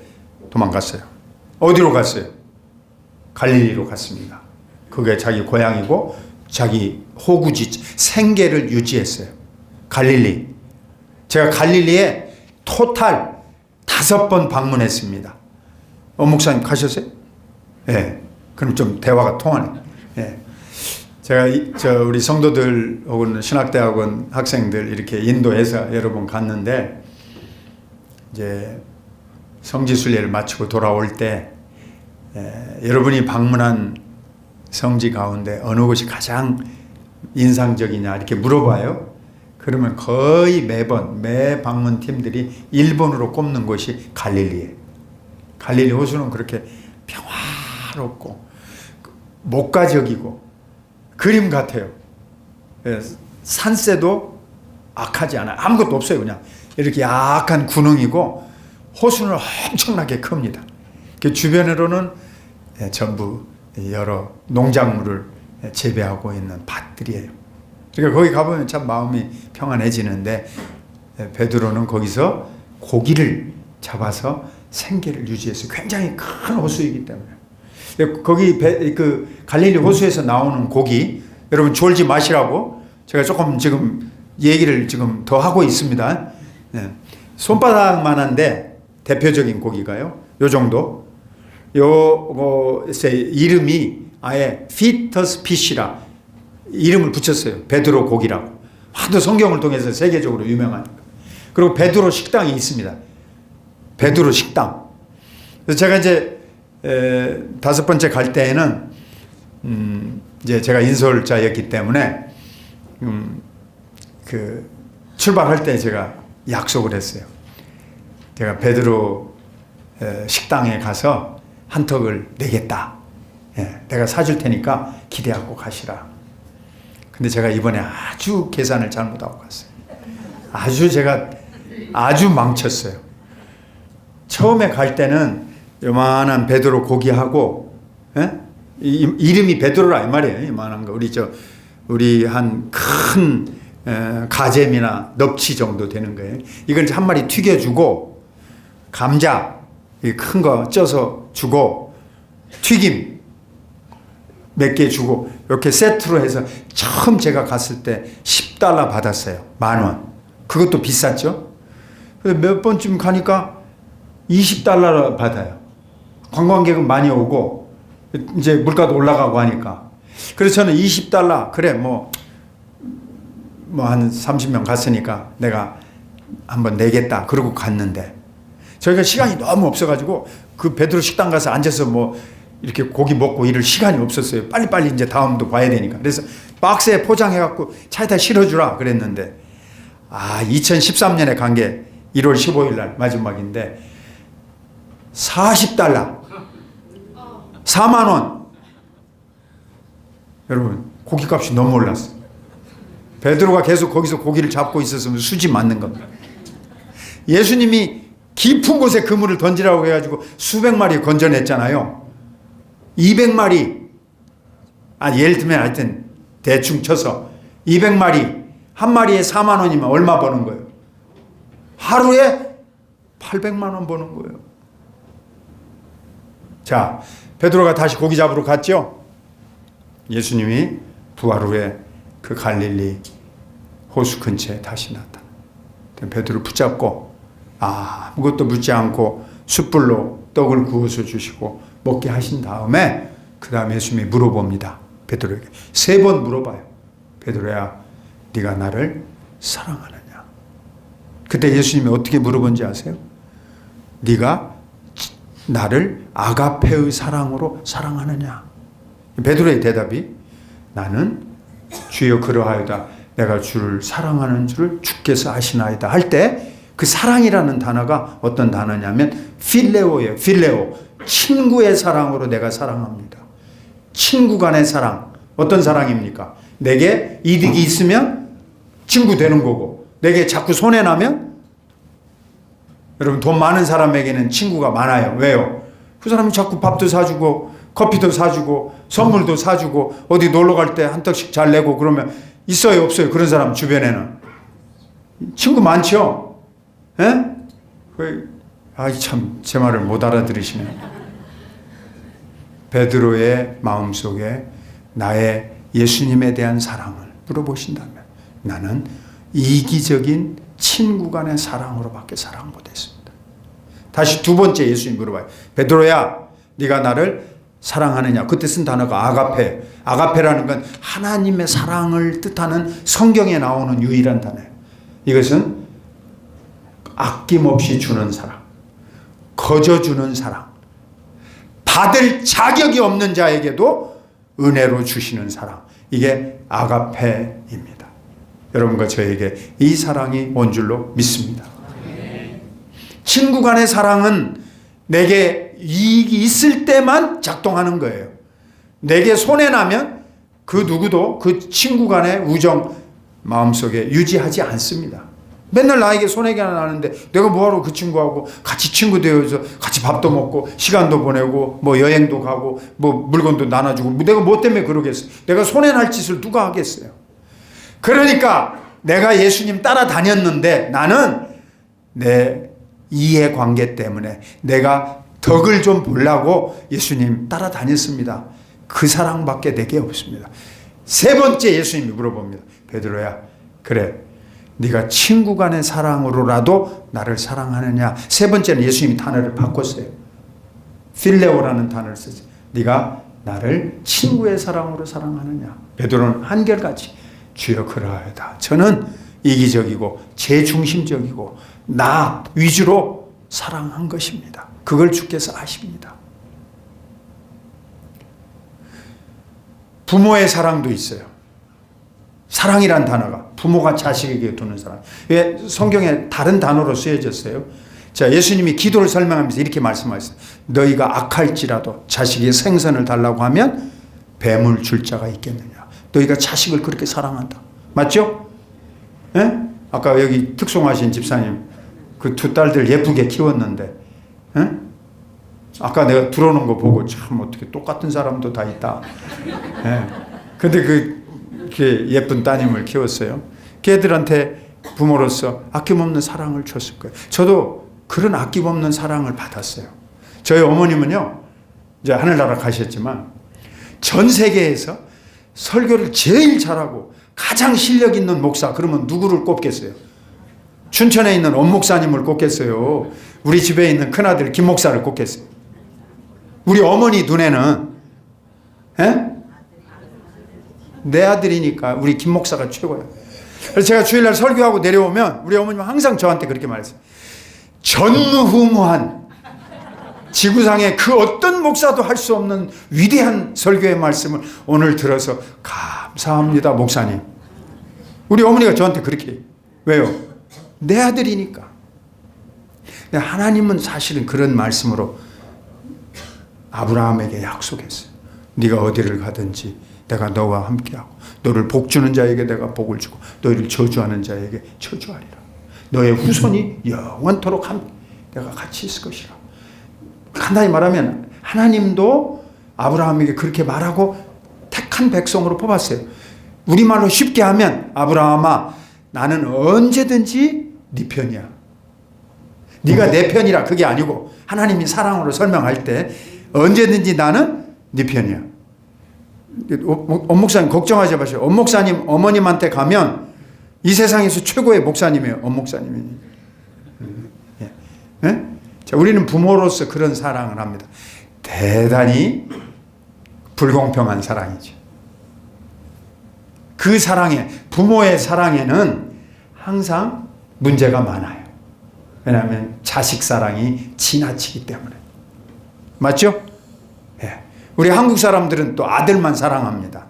도망갔어요. 어디로 갔어요? 갈릴리로 갔습니다. 그게 자기 고향이고 자기 호구지 생계를 유지했어요. 갈릴리. 제가 갈릴리에 토탈 5번 방문했습니다. 목사님 가셨어요? 예. 네. 그럼 좀 대화가 통하네. 예. 제가 우리 성도들 혹은 신학대학원 학생들 이렇게 인도해서 여러 번 갔는데 이제 성지순례를 마치고 돌아올 때 여러분이 방문한 성지 가운데 어느 곳이 가장 인상적이냐 이렇게 물어봐요. 그러면 거의 매번 매 방문팀들이 1번으로 꼽는 곳이 갈릴리예요. 갈릴리 호수는 그렇게 평화롭고 목가적이고 그림 같아요. 산세도 악하지 않아요. 아무것도 없어요. 그냥 이렇게 약한 군흥이고 호수는 엄청나게 큽니다. 그 주변으로는 전부 여러 농작물을 재배하고 있는 밭들이에요. 그러니까 거기 가보면 참 마음이 평안해지는데 베드로는 거기서 고기를 잡아서 생계를 유지해서 굉장히 큰 호수이기 때문에 거기 그 갈릴리 호수에서 나오는 고기 여러분 졸지 마시라고 제가 조금 지금 얘기를 지금 더 하고 있습니다. 손바닥만한데 대표적인 고기가요. 요 정도. 요거 이름이 아예 피터스 피시라 이름을 붙였어요. 베드로 고기라고. 하도 성경을 통해서 세계적으로 유명하니까. 그리고 베드로 식당이 있습니다. 베드로 식당. 그래서 제가 이제 5번째 갈 때에는 이제 제가 인솔자였기 때문에 그 출발할 때 제가 약속을 했어요. 제가 베드로 식당에 가서 한턱을 내겠다. 내가 사줄 테니까 기대하고 가시라. 근데 제가 이번에 아주 계산을 잘못하고 갔어요. 제가 아주 망쳤어요. 처음에 갈 때는 요만한 베드로 고기하고, 이름이 베드로라 이 말이에요. 이만한 거. 우리 한 큰 가잼이나 넙치 정도 되는 거예요. 이걸 한 마리 튀겨주고, 감자 큰 거 쪄서 주고, 튀김 몇 개 주고, 이렇게 세트로 해서 처음 제가 갔을 때 $10 받았어요. 10,000원. 그것도 비쌌죠. 몇 번쯤 가니까 $20 받아요. 관광객은 많이 오고 이제 물가도 올라가고 하니까. 그래서 저는 $20 그래 뭐 한 30명 갔으니까 내가 한번 내겠다 그러고 갔는데, 저희가 시간이 너무 없어가지고 그 베드로 식당 가서 앉아서 뭐 이렇게 고기 먹고 이럴 시간이 없었어요. 빨리빨리 이제 다음도 봐야 되니까. 그래서 박스에 포장해갖고 차에다 실어주라 그랬는데, 2013년에 간 게 1월 15일 날 마지막인데 $40, 40,000원. 여러분, 고기값이 너무 올랐어요. 베드로가 계속 거기서 고기를 잡고 있었으면 수지 맞는 겁니다. 예수님이 깊은 곳에 그물을 던지라고 해가지고 수백 마리 건져냈잖아요. 200마리, 예를 들면 하여튼 대충 쳐서 200마리, 한 마리에 40,000원이면 얼마 버는 거예요? 하루에 800만 원 버는 거예요. 자, 베드로가 다시 고기 잡으러 갔죠? 예수님이 부활 후에 그 갈릴리 호수 근처에 다시 나타나. 베드로 붙잡고 아무것도 묻지 않고 숯불로 떡을 구워서 주시고 먹게 하신 다음에 그 다음에 예수님이 물어봅니다. 베드로에게 3번 물어봐요. 베드로야, 네가 나를 사랑하느냐? 그때 예수님이 어떻게 물어본지 아세요? 네가 나를 아가페의 사랑으로 사랑하느냐? 베드로의 대답이 나는 주여 그러하여다. 내가 주를 사랑하는 줄을 주께서 아시나이다 할 때 그 사랑이라는 단어가 어떤 단어냐면 필레오예요. 필레오. 친구의 사랑으로 내가 사랑합니다. 친구 간의 사랑. 어떤 사랑입니까? 내게 이득이 있으면 친구 되는 거고, 내게 자꾸 손해나면, 여러분 돈 많은 사람에게는 친구가 많아요. 왜요? 그 사람이 자꾸 밥도 사주고 커피도 사주고 선물도 사주고 어디 놀러 갈 때 한 떡씩 잘 내고 그러면 있어요 없어요? 그런 사람 주변에는 친구 많죠? 예? 참 제 말을 못 알아들으시네. 베드로의 마음속에 나의 예수님에 대한 사랑을 물어보신다면 나는 이기적인 친구 간의 사랑으로밖에 사랑 못했습니다. 다시 2번째 예수님 물어봐요. 베드로야, 네가 나를 사랑하느냐? 그때 쓴 단어가 아가페. 아가페라는 건 하나님의 사랑을 뜻하는 성경에 나오는 유일한 단어예요. 이것은 아낌없이 주는 사랑, 거저주는 사랑, 받을 자격이 없는 자에게도 은혜로 주시는 사랑. 이게 아가페입니다. 여러분과 저에게 이 사랑이 온 줄로 믿습니다. 친구 간의 사랑은 내게 이익이 있을 때만 작동하는 거예요. 내게 손해나면 그 누구도 그 친구 간의 우정 마음속에 유지하지 않습니다. 맨날 나에게 손해가 나는데 내가 뭐하러 그 친구하고 같이 친구 되어서 같이 밥도 먹고 시간도 보내고 뭐 여행도 가고 뭐 물건도 나눠주고 내가 뭐 때문에 그러겠어요? 내가 손해날 짓을 누가 하겠어요? 그러니까 내가 예수님 따라다녔는데 나는 내 이해관계 때문에 내가 덕을 좀 보려고 예수님 따라다녔습니다. 그 사랑밖에 내게 없습니다. 3번째 예수님이 물어봅니다. 베드로야, 그래 네가 친구 간의 사랑으로라도 나를 사랑하느냐? 3번째는 예수님이 단어를 바꿨어요. 필레오라는 단어를 쓰죠. 네가 나를 친구의 사랑으로 사랑하느냐. 베드로는 한결같이 주여 그러하여다. 저는 이기적이고 제중심적이고 나 위주로 사랑한 것입니다. 그걸 주께서 아십니다. 부모의 사랑도 있어요. 사랑이란 단어가 부모가 자식에게 두는 사랑. 왜 성경에 다른 단어로 쓰여졌어요? 자, 예수님이 기도를 설명하면서 이렇게 말씀하셨어요. 너희가 악할지라도 자식의 생선을 달라고 하면 뱀을 줄 자가 있겠느냐. 너희가 자식을 그렇게 사랑한다. 맞죠? 예? 아까 여기 특송하신 집사님 그 두 딸들 예쁘게 키웠는데, 예? 아까 내가 들어오는 거 보고 참 어떻게 똑같은 사람도 다 있다. 예. 근데 그렇게 예쁜 따님을 키웠어요. 걔들한테 부모로서 아낌없는 사랑을 줬을 거예요. 저도 그런 아낌없는 사랑을 받았어요. 저희 어머님은요, 이제 하늘나라 가셨지만 전 세계에서 설교를 제일 잘하고 가장 실력 있는 목사, 그러면 누구를 꼽겠어요? 춘천에 있는 엄 목사님을 꼽겠어요? 우리 집에 있는 큰아들 김 목사를 꼽겠어요? 우리 어머니 눈에는, 에? 내 아들이니까 우리 김 목사가 최고예요. 그래서 제가 주일날 설교하고 내려오면 우리 어머님은 항상 저한테 그렇게 말했어요. 전무후무한 지구상에 그 어떤 목사도 할 수 없는 위대한 설교의 말씀을 오늘 들어서 감사합니다, 목사님. 우리 어머니가 저한테 그렇게 해요. 왜요? 내 아들이니까. 하나님은 사실은 그런 말씀으로 아브라함에게 약속했어요. 네가 어디를 가든지 내가 너와 함께하고 너를 복주는 자에게 내가 복을 주고 너희를 저주하는 자에게 저주하리라. 너의 후손이 영원토록 내가 같이 있을 것이라. 간단히 말하면 하나님도 아브라함에게 그렇게 말하고 택한 백성으로 뽑았어요. 우리말로 쉽게 하면 아브라함아, 나는 언제든지 네 편이야. 네가 내 편이라 그게 아니고 하나님이 사랑으로 설명할 때 언제든지 나는 네 편이야. 엄 목사님 걱정하지 마세요. 엄 목사님 어머님한테 가면 이 세상에서 최고의 목사님이에요. 엄 목사님이. 네? 자, 우리는 부모로서 그런 사랑을 합니다. 대단히 불공평한 사랑이죠. 그 사랑에, 부모의 사랑에는 항상 문제가 많아요. 왜냐하면 자식 사랑이 지나치기 때문에. 맞죠? 예. 우리 한국 사람들은 또 아들만 사랑합니다.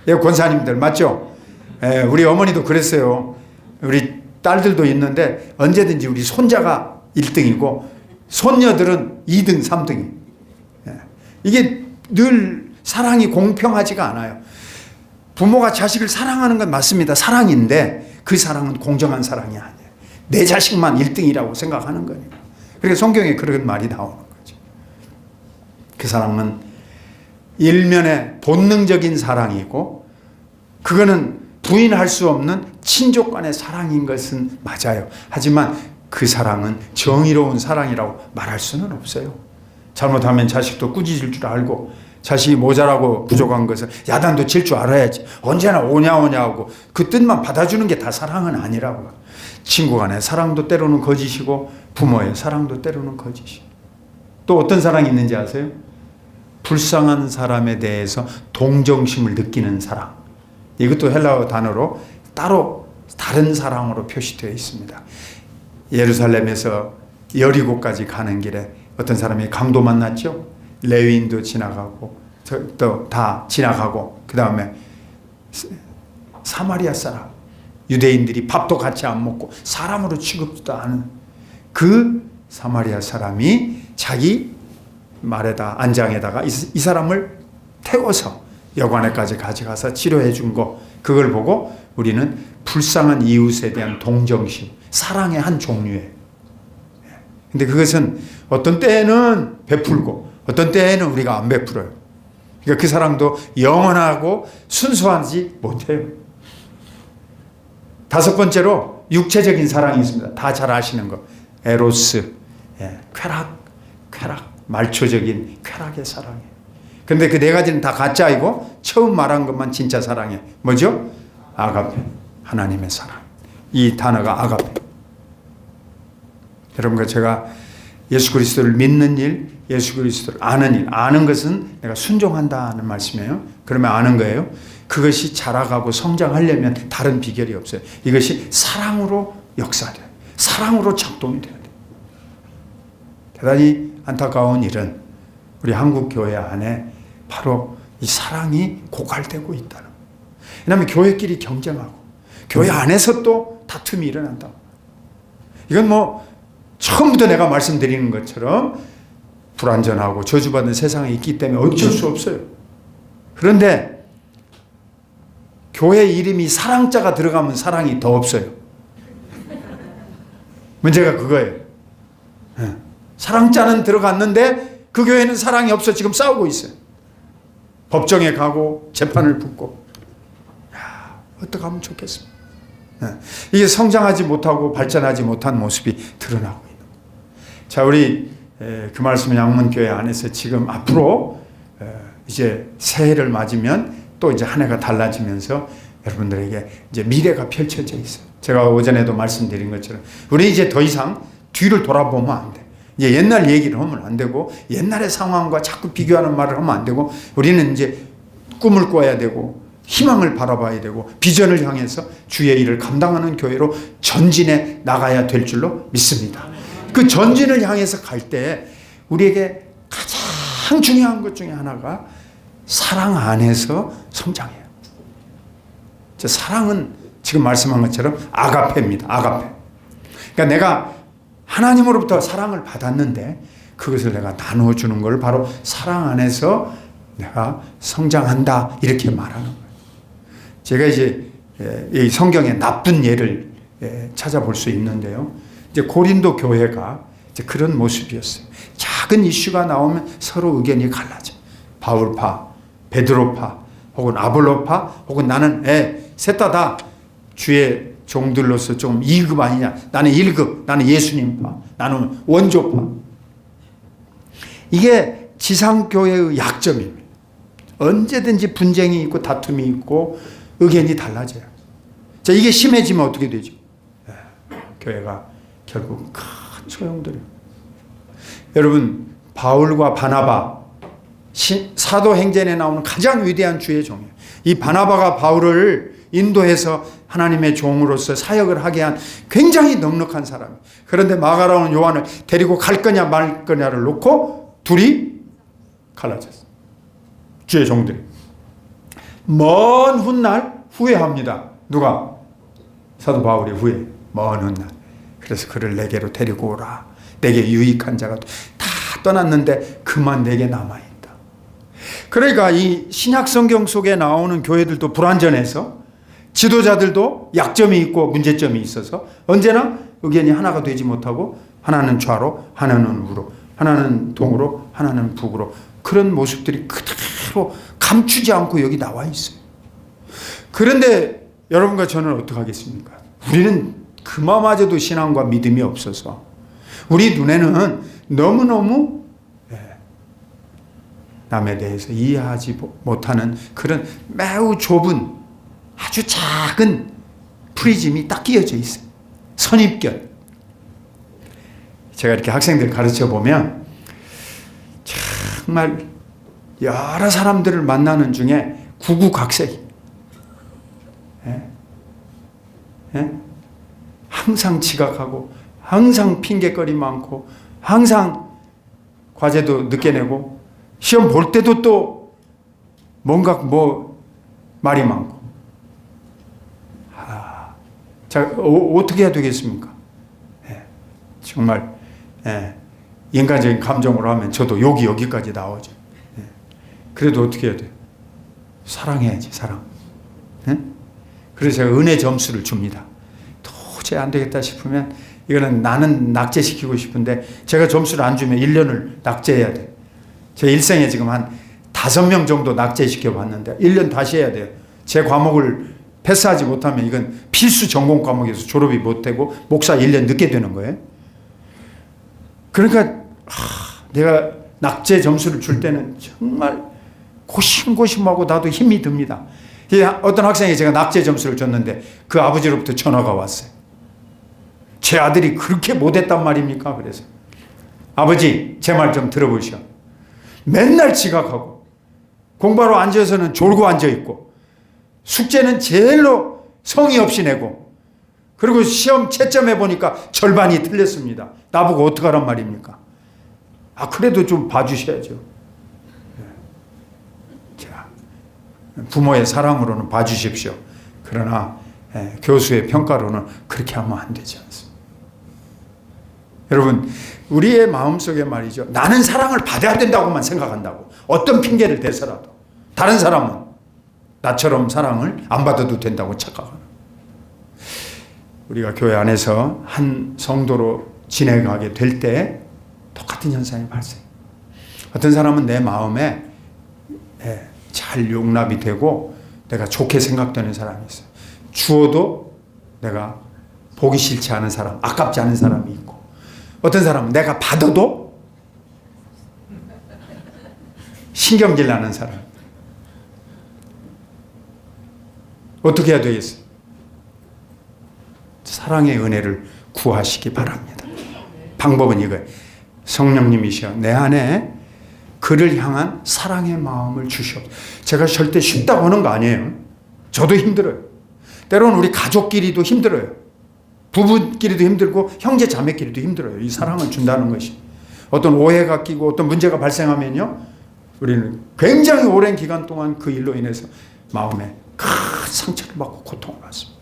예, 권사님들 맞죠? 예, 우리 어머니도 그랬어요. 우리 딸들도 있는데 언제든지 우리 손자가 1등이고 손녀들은 2등, 3등이. 예. 이게 늘 사랑이 공평하지가 않아요. 부모가 자식을 사랑하는 건 맞습니다. 사랑인데 그 사랑은 공정한 사랑이 아니에요. 내 자식만 1등이라고 생각하는 거니까. 그러니까 성경에 그런 말이 나오는 거죠. 그 사랑은 일면의 본능적인 사랑이고 그거는 부인할 수 없는 친족 간의 사랑인 것은 맞아요. 하지만 그 사랑은 정의로운 사랑이라고 말할 수는 없어요. 잘못하면 자식도 꾸짖을 줄 알고 자식이 모자라고 부족한 것을 야단도 칠 줄 알아야지. 언제나 오냐 하고 그 뜻만 받아주는 게 다 사랑은 아니라고. 친구 간의 사랑도 때로는 거짓이고 부모의 사랑도 때로는 거짓이고. 또 어떤 사랑이 있는지 아세요? 불쌍한 사람에 대해서 동정심을 느끼는 사랑. 이것도 헬라어 단어로 따로 다른 사랑으로 표시되어 있습니다. 예루살렘에서 여리고까지 가는 길에 어떤 사람이 강도 만났죠. 레위인도 지나가고 또 다 지나가고 그 다음에 사마리아 사람, 유대인들이 밥도 같이 안 먹고 사람으로 취급도 하는 그 사마리아 사람이 자기 말에다 안장에다가 이 사람을 태워서 여관에까지 가져가서 치료해 준 거, 그걸 보고 우리는 불쌍한 이웃에 대한 동정심, 사랑의 한 종류예요. 근데 그것은 어떤 때에는 베풀고 어떤 때에는 우리가 안 베풀어요. 그러니까 그 사랑도 영원하고 순수하지 못해요. 다섯 번째로 육체적인 사랑이 있습니다. 다 잘 아시는 거. 에로스, 쾌락, 말초적인 쾌락의 사랑이에요. 근데 그 네 가지는 다 가짜이고 처음 말한 것만 진짜 사랑이에요. 뭐죠? 아가페, 하나님의 사랑. 이 단어가 아가페. 여러분과 제가 예수 그리스도를 믿는 일, 예수 그리스도를 아는 일. 아는 것은 내가 순종한다는 말씀이에요. 그러면 아는 거예요. 그것이 자라가고 성장하려면 다른 비결이 없어요. 이것이 사랑으로 역사돼요. 사랑으로 작동이 돼야 돼요. 대단히 안타까운 일은 우리 한국 교회 안에 바로 이 사랑이 고갈되고 있다는 거예요. 왜냐하면 교회끼리 경쟁하고 교회 안에서 또 다툼이 일어난다. 이건 뭐 처음부터 내가 말씀드리는 것처럼 불완전하고 저주받은 세상에 있기 때문에 어쩔 수 없어요. 그런데 교회 이름이 사랑자가 들어가면 사랑이 더 없어요. 문제가 그거예요. 사랑자는 들어갔는데 그 교회는 사랑이 없어 지금 싸우고 있어요. 법정에 가고 재판을 붙고. 어떻게 하면 좋겠습니까? 이게 성장하지 못하고 발전하지 못한 모습이 드러나고 있는 거예요. 자, 우리 그 말씀은 양문교회 안에서 지금 앞으로 이제 새해를 맞으면 또 이제 한 해가 달라지면서 여러분들에게 이제 미래가 펼쳐져 있어요. 제가 오전에도 말씀드린 것처럼 우리 이제 더 이상 뒤를 돌아보면 안 돼. 이제 옛날 얘기를 하면 안 되고 옛날의 상황과 자꾸 비교하는 말을 하면 안 되고 우리는 이제 꿈을 꿔야 되고 희망을 바라봐야 되고 비전을 향해서 주의 일을 감당하는 교회로 전진해 나가야 될 줄로 믿습니다. 그 전진을 향해서 갈 때 우리에게 가장 중요한 것 중에 하나가 사랑 안에서 성장해요. 사랑은 지금 말씀한 것처럼 아가페입니다. 아가페. 그러니까 내가 하나님으로부터 사랑을 받았는데 그것을 내가 나눠주는 걸 바로 사랑 안에서 내가 성장한다 이렇게 말하는 거예요. 제가 이제 이 성경의 나쁜 예를 찾아볼 수 있는데요. 이제 고린도 교회가 이제 그런 모습이었어요. 작은 이슈가 나오면 서로 의견이 갈라져. 바울파, 베드로파, 혹은 아볼로파, 혹은 나는 셋 다 주의 종들로서 조금 2급 아니냐. 나는 1급, 나는 예수님파, 나는 원조파. 이게 지상교회의 약점입니다. 언제든지 분쟁이 있고 다툼이 있고 의견이 달라져요. 자, 이게 심해지면 어떻게 되죠? 교회가 결국 큰 소용돌이에요. 여러분, 바울과 바나바, 사도행전에 나오는 가장 위대한 주의 종이에요. 이 바나바가 바울을 인도해서 하나님의 종으로서 사역을 하게 한 굉장히 넉넉한 사람이에요. 그런데 마가라는 요한을 데리고 갈 거냐 말 거냐를 놓고 둘이 갈라졌어요. 주의 종들이. 먼 훗날 후회합니다. 누가? 사도 바울이 후회. 먼 훗날. 그래서 그를 내게로 데리고 오라. 내게 유익한 자가 다 떠났는데 그만 내게 남아있다. 그러니까 이 신약 성경 속에 나오는 교회들도 불완전해서 지도자들도 약점이 있고 문제점이 있어서 언제나 의견이 하나가 되지 못하고 하나는 좌로 하나는 우로 하나는 동으로 하나는 북으로 그런 모습들이 그대로 감추지 않고 여기 나와 있어요. 그런데 여러분과 저는 어떻게 하겠습니까? 우리는 그마마저도 신앙과 믿음이 없어서 우리 눈에는 너무너무 남에 대해서 이해하지 못하는 그런 매우 좁은 아주 작은 프리즘이 딱 끼어져 있어요. 선입견. 제가 이렇게 학생들 가르쳐 보면 정말 여러 사람들을 만나는 중에 구구각색. 항상 지각하고 항상 핑계거리 많고 항상 과제도 늦게 내고 시험 볼 때도 또 뭔가 말이 많고. 자, 어떻게 해야 되겠습니까? 정말 인간적인 감정으로 하면 저도 욕이 여기까지 나오죠. 그래도 어떻게 해야 돼요? 사랑해야지, 사랑. 그래서 제가 은혜 점수를 줍니다. 도저히 안 되겠다 싶으면 이거는 나는 낙제시키고 싶은데 제가 점수를 안 주면 1년을 낙제해야 돼요. 제 일생에 지금 한 5명 정도 낙제시켜 봤는데 1년 다시 해야 돼요. 제 과목을 패스하지 못하면 이건 필수 전공 과목에서 졸업이 못 되고 목사 1년 늦게 되는 거예요. 그러니까 내가 낙제 점수를 줄 때는 정말 고심고심하고 나도 힘이 듭니다. 어떤 학생이 제가 낙제 점수를 줬는데 그 아버지로부터 전화가 왔어요. 제 아들이 그렇게 못했단 말입니까? 그래서 아버지, 제 말 좀 들어보시오. 맨날 지각하고 공부하러 앉아서는 졸고 앉아있고 숙제는 제일로 성의 없이 내고 그리고 시험 채점해 보니까 절반이 틀렸습니다. 나보고 어떡하란 말입니까? 그래도 좀 봐주셔야죠. 자, 부모의 사랑으로는 봐주십시오. 그러나 교수의 평가로는 그렇게 하면 안 되지 않습니다. 여러분, 우리의 마음속에 말이죠. 나는 사랑을 받아야 된다고만 생각한다고. 어떤 핑계를 대서라도. 다른 사람은 나처럼 사랑을 안 받아도 된다고 착각하는. 우리가 교회 안에서 한 성도로 지내가게 될 때 똑같은 현상이 발생해요. 어떤 사람은 내 마음에 잘 용납이 되고 내가 좋게 생각되는 사람이 있어요. 주어도 내가 보기 싫지 않은 사람, 아깝지 않은 사람이 있고 어떤 사람은 내가 받아도 신경질 나는 사람. 어떻게 해야 되겠어요? 사랑의 은혜를 구하시기 바랍니다. 방법은 이거예요. 성령님이시여 내 안에 그를 향한 사랑의 마음을 주시옵소서. 제가 절대 쉽다고 하는 거 아니에요. 저도 힘들어요. 때로는 우리 가족끼리도 힘들어요. 부부끼리도 힘들고 형제 자매끼리도 힘들어요. 이 사랑을 준다는 것이. 어떤 오해가 끼고 어떤 문제가 발생하면요. 우리는 굉장히 오랜 기간 동안 그 일로 인해서 마음에 큰 상처를 받고 고통을 받습니다.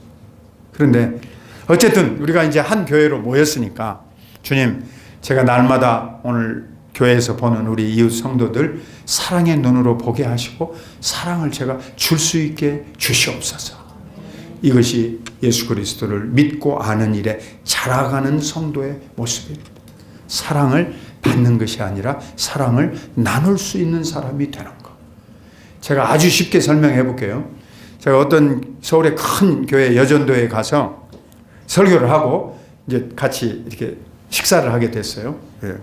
그런데 어쨌든 우리가 이제 한 교회로 모였으니까 주님, 제가 날마다 오늘 교회에서 보는 우리 이웃 성도들 사랑의 눈으로 보게 하시고 사랑을 제가 줄 수 있게 주시옵소서. 이것이 예수 그리스도를 믿고 아는 일에 자라가는 성도의 모습입니다. 사랑을 받는 것이 아니라 사랑을 나눌 수 있는 사람이 되는 것. 제가 아주 쉽게 설명해 볼게요. 제가 어떤 서울의 큰 교회 여전도에 가서 설교를 하고 이제 같이 이렇게 식사를 하게 됐어요. 예.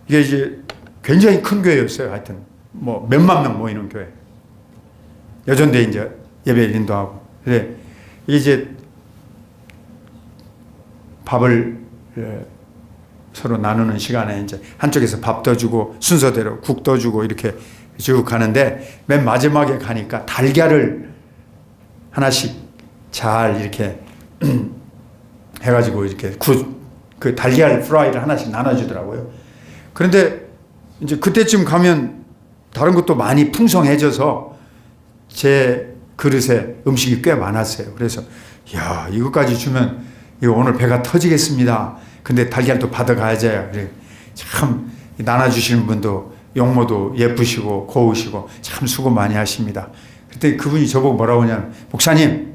이게 이제 굉장히 큰 교회였어요. 하여튼 뭐 몇만 명 모이는 교회. 여전도에 이제 예배를 인도하고. 그래 이제 밥을 서로 나누는 시간에 이제 한쪽에서 밥 떠주고 순서대로 국 떠주고 이렇게 쭉 가는데 맨 마지막에 가니까 달걀을 하나씩 잘 이렇게 해가지고 이렇게 그 달걀 프라이를 하나씩 나눠주더라고요. 그런데 이제 그때쯤 가면 다른 것도 많이 풍성해져서 제 그릇에 음식이 꽤 많았어요. 그래서 야, 이것까지 주면 이거 오늘 배가 터지겠습니다. 근데 달걀도 받아가야지. 그래. 참 나눠주시는 분도 용모도 예쁘시고 고우시고 참 수고 많이 하십니다. 그때 그분이 저보고 뭐라고 하냐면 목사님,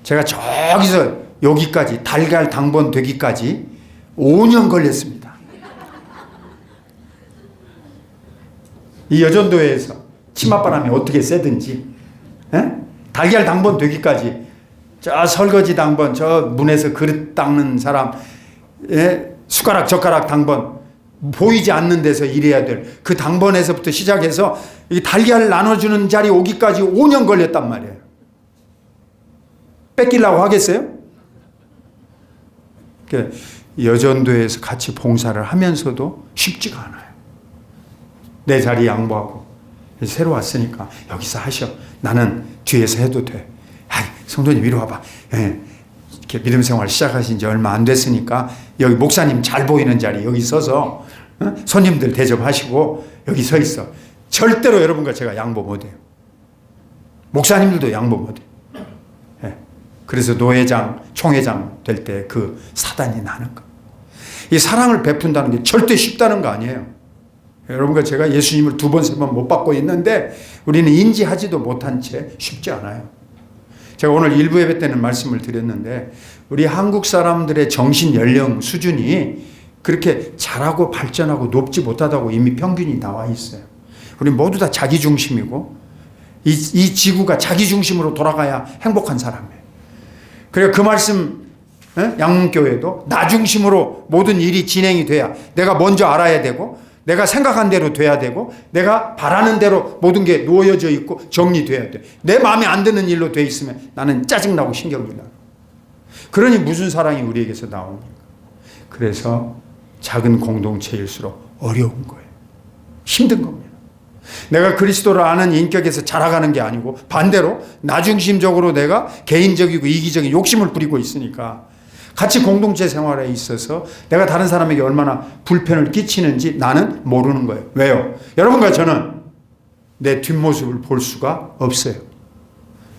제가 저기서 여기까지 달걀 당번 되기까지 5년 걸렸습니다. 이 여전도에서 치맛바람이 어떻게 세든지 달걀 당번 되기까지 저 설거지 당번, 저 문에서 그릇 닦는 사람, 숟가락 젓가락 당번, 보이지 않는 데서 일해야 될 그 당번에서부터 시작해서 이 달걀 나눠주는 자리 오기까지 5년 걸렸단 말이에요. 뺏기려고 하겠어요? 여전도에서 같이 봉사를 하면서도 쉽지가 않아요. 내 자리 양보하고 새로 왔으니까 여기서 하셔. 나는 뒤에서 해도 돼. 성도님 이리 와봐. 이렇게 믿음 생활 시작하신 지 얼마 안 됐으니까 여기 목사님 잘 보이는 자리 여기 서서 손님들 대접하시고 여기 서 있어. 절대로 여러분과 제가 양보 못해요. 목사님들도 양보 못해요. 그래서 노회장, 총회장 될 때 그 사단이 나는 거. 이 사랑을 베푼다는 게 절대 쉽다는 거 아니에요. 여러분과 제가 예수님을 2번, 3번 못 받고 있는데 우리는 인지하지도 못한 채 쉽지 않아요. 제가 오늘 일부 예배 때는 말씀을 드렸는데 우리 한국 사람들의 정신 연령 수준이 그렇게 잘하고 발전하고 높지 못하다고 이미 평균이 나와 있어요. 우리 모두 다 자기중심이고 이 지구가 자기중심으로 돌아가야 행복한 사람이에요. 그래서 그 말씀 양문교회도 나 중심으로 모든 일이 진행이 돼야 내가 먼저 알아야 되고 내가 생각한 대로 돼야 되고 내가 바라는 대로 모든 게 놓여져 있고 정리돼야 돼. 내 마음에 안 드는 일로 돼 있으면 나는 짜증나고 신경질 나고. 그러니 무슨 사랑이 우리에게서 나옵니까? 그래서 작은 공동체일수록 어려운 거예요. 힘든 겁니다. 내가 그리스도를 아는 인격에서 자라가는 게 아니고 반대로 나중심적으로 내가 개인적이고 이기적인 욕심을 부리고 있으니까 같이 공동체 생활에 있어서 내가 다른 사람에게 얼마나 불편을 끼치는지 나는 모르는 거예요. 왜요? 여러분과 저는 내 뒷모습을 볼 수가 없어요.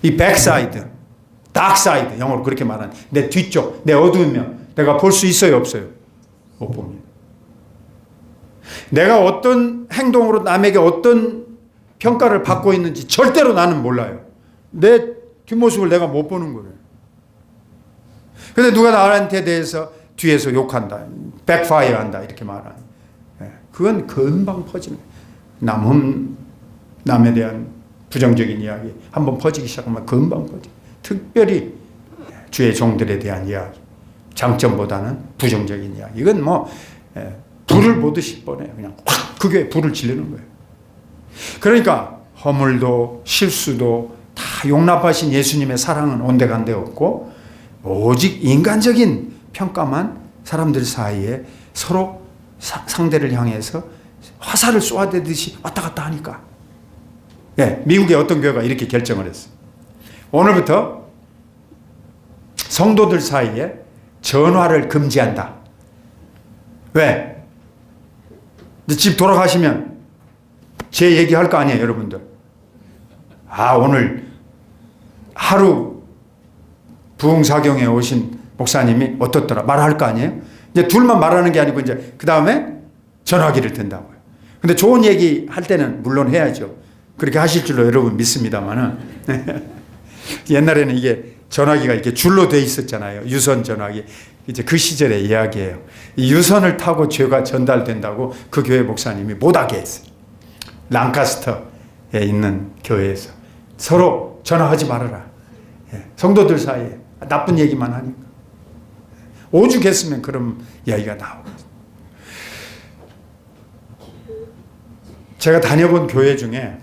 이 백사이드, 다크사이드, 영어로 그렇게 말하는 내 뒤쪽, 내 어두운 면 내가 볼 수 있어요? 없어요? 못 봅니다. 내가 어떤 행동으로 남에게 어떤 평가를 받고 있는지 절대로 나는 몰라요. 내 뒷모습을 내가 못 보는 거예요. 근데 누가 나한테 대해서 뒤에서 욕한다, 백파이어 한다 이렇게 말하는, 그건 금방 퍼지는 거예요. 남에 대한 부정적인 이야기 한번 퍼지기 시작하면 금방 퍼져. 특별히 주의 종들에 대한 이야기, 장점보다는 부정적인 이야기. 이건 뭐 불을 보듯이 뻔해요. 그냥 확 그 교회에 불을 지르는 거예요. 그러니까 허물도 실수도 다 용납하신 예수님의 사랑은 온데간데 없고 오직 인간적인 평가만 사람들 사이에 서로 상대를 향해서 화살을 쏘아대듯이 왔다 갔다 하니까. 미국의 어떤 교회가 이렇게 결정을 했어요. 오늘부터 성도들 사이에 전화를 금지한다. 왜? 집 돌아가시면 제 얘기할 거 아니에요, 여러분들. 오늘 하루 부흥사경에 오신 목사님이 어떻더라 말할 거 아니에요? 이제 둘만 말하는 게 아니고 이제 그 다음에 전화기를 든다고요. 근데 좋은 얘기 할 때는 물론 해야죠. 그렇게 하실 줄로 여러분 믿습니다만은 옛날에는 이게 전화기가 이렇게 줄로 돼 있었잖아요. 유선 전화기. 이제 그 시절의 이야기예요. 이 유선을 타고 죄가 전달된다고 그 교회 목사님이 못하게 했어요. 랑카스터에 있는 교회에서 서로 전화하지 말아라. 성도들 사이에 나쁜 얘기만 하니까. 오죽했으면 그런 이야기가 나오거든요. 제가 다녀본 교회 중에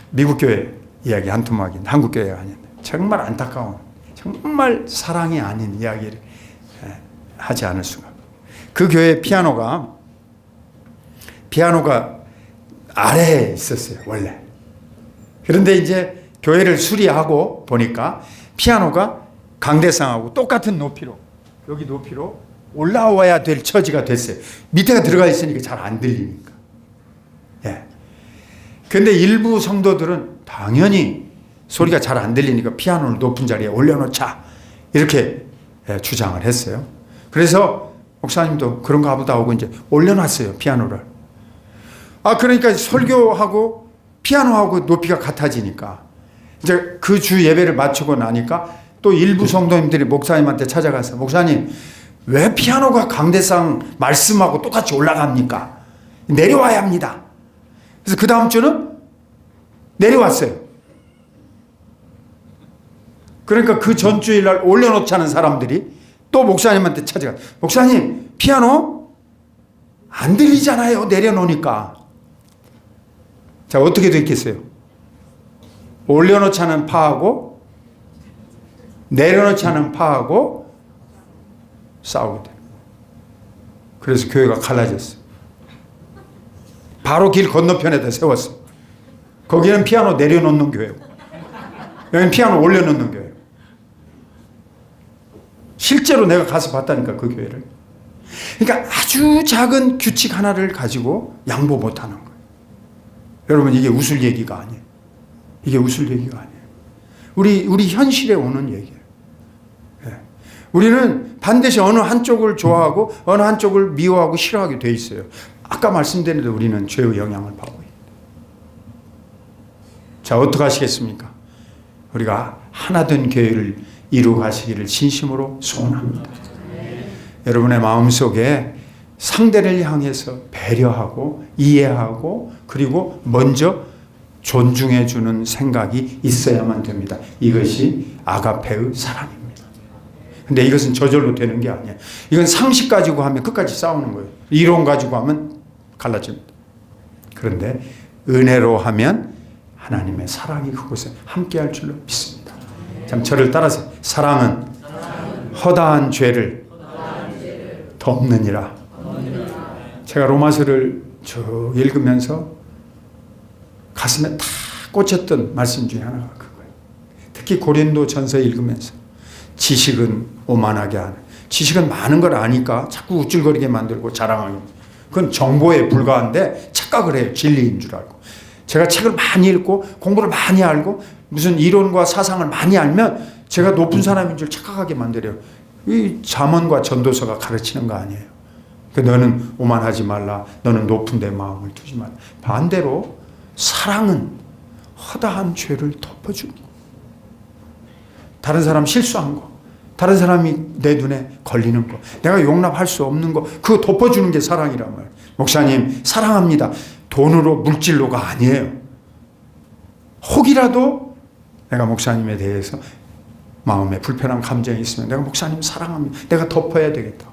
미국 교회 이야기 한 토막인 한국 교회가 아닌데 정말 안타까운, 정말 사랑이 아닌 이야기를 하지 않을 수가. 그 교회 피아노가 아래에 있었어요, 원래. 그런데 이제 교회를 수리하고 보니까 피아노가 강대상하고 똑같은 높이로, 여기 높이로 올라와야 될 처지가 됐어요. 밑에가 들어가 있으니까 잘 안 들리니까. 근데 일부 성도들은 당연히 소리가 잘 안 들리니까 피아노를 높은 자리에 올려놓자 이렇게 주장을 했어요. 그래서 목사님도 그런가 보다 하고 이제 올려놨어요, 피아노를. 그러니까 설교하고 피아노하고 높이가 같아지니까 이제 그 주 예배를 마치고 나니까 또 일부 성도님들이 목사님한테 찾아가서 목사님 왜 피아노가 강대상 말씀하고 똑같이 올라갑니까? 내려와야 합니다. 그래서 그 다음 주는 내려왔어요. 그러니까 그 전주일 날 올려놓자는 사람들이 또 목사님한테 찾아가. 목사님 피아노 안 들리잖아요, 내려놓으니까. 자, 어떻게 됐겠어요? 올려놓자는 파하고 내려놓자는 파하고 싸우게 돼요. 그래서 교회가 갈라졌어요. 바로 길 건너편에다 세웠어요. 거기는 피아노 내려놓는 교회고 여기는 피아노 올려놓는 교회예요. 실제로 내가 가서 봤다니까, 그 교회를. 그러니까 아주 작은 규칙 하나를 가지고 양보 못하는 거예요. 여러분, 이게 웃을 얘기가 아니에요. 이게 웃을 얘기가 아니에요. 우리 현실에 오는 얘기예요. 우리는 반드시 어느 한쪽을 좋아하고 어느 한쪽을 미워하고 싫어하게 돼 있어요. 아까 말씀드린 대로 우리는 죄의 영향을 받고 있다. 자, 어떻게 하시겠습니까? 우리가 하나된 교회를 이루가시기를 진심으로 소원합니다. 여러분의 마음속에 상대를 향해서 배려하고 이해하고 그리고 먼저 존중해 주는 생각이 있어야만 됩니다. 이것이 아가페의 사랑입니다. 근데 이것은 저절로 되는 게 아니에요. 이건 상식 가지고 하면 끝까지 싸우는 거예요. 이론 가지고 하면 갈라집니다. 그런데 은혜로 하면 하나님의 사랑이 그곳에 함께할 줄로 믿습니다. 참 저를 따라서 사랑은 허다한 죄를 없느니라. 제가 로마서를 쭉 읽으면서 가슴에 탁 꽂혔던 말씀 중에 하나가 그거예요. 특히 고린도전서 읽으면서 지식은 오만하게 하는, 지식은 많은 걸 아니까 자꾸 우쭐거리게 만들고 자랑하게, 그건 정보에 불과한데 착각을 해요. 진리인 줄 알고. 제가 책을 많이 읽고 공부를 많이 알고 무슨 이론과 사상을 많이 알면 제가 높은 사람인 줄 착각하게 만들어요. 이 잠언과 전도서가 가르치는 거 아니에요. 너는 오만하지 말라. 너는 높은 데 마음을 두지 말라. 반대로 사랑은 허다한 죄를 덮어주는 거. 다른 사람 실수한 거, 다른 사람이 내 눈에 걸리는 거, 내가 용납할 수 없는 거, 그거 덮어주는 게 사랑이란 말이에요. 목사님 사랑합니다. 돈으로 물질로가 아니에요. 혹이라도 내가 목사님에 대해서 마음에 불편한 감정이 있으면 내가 목사님 사랑합니다. 내가 덮어야 되겠다.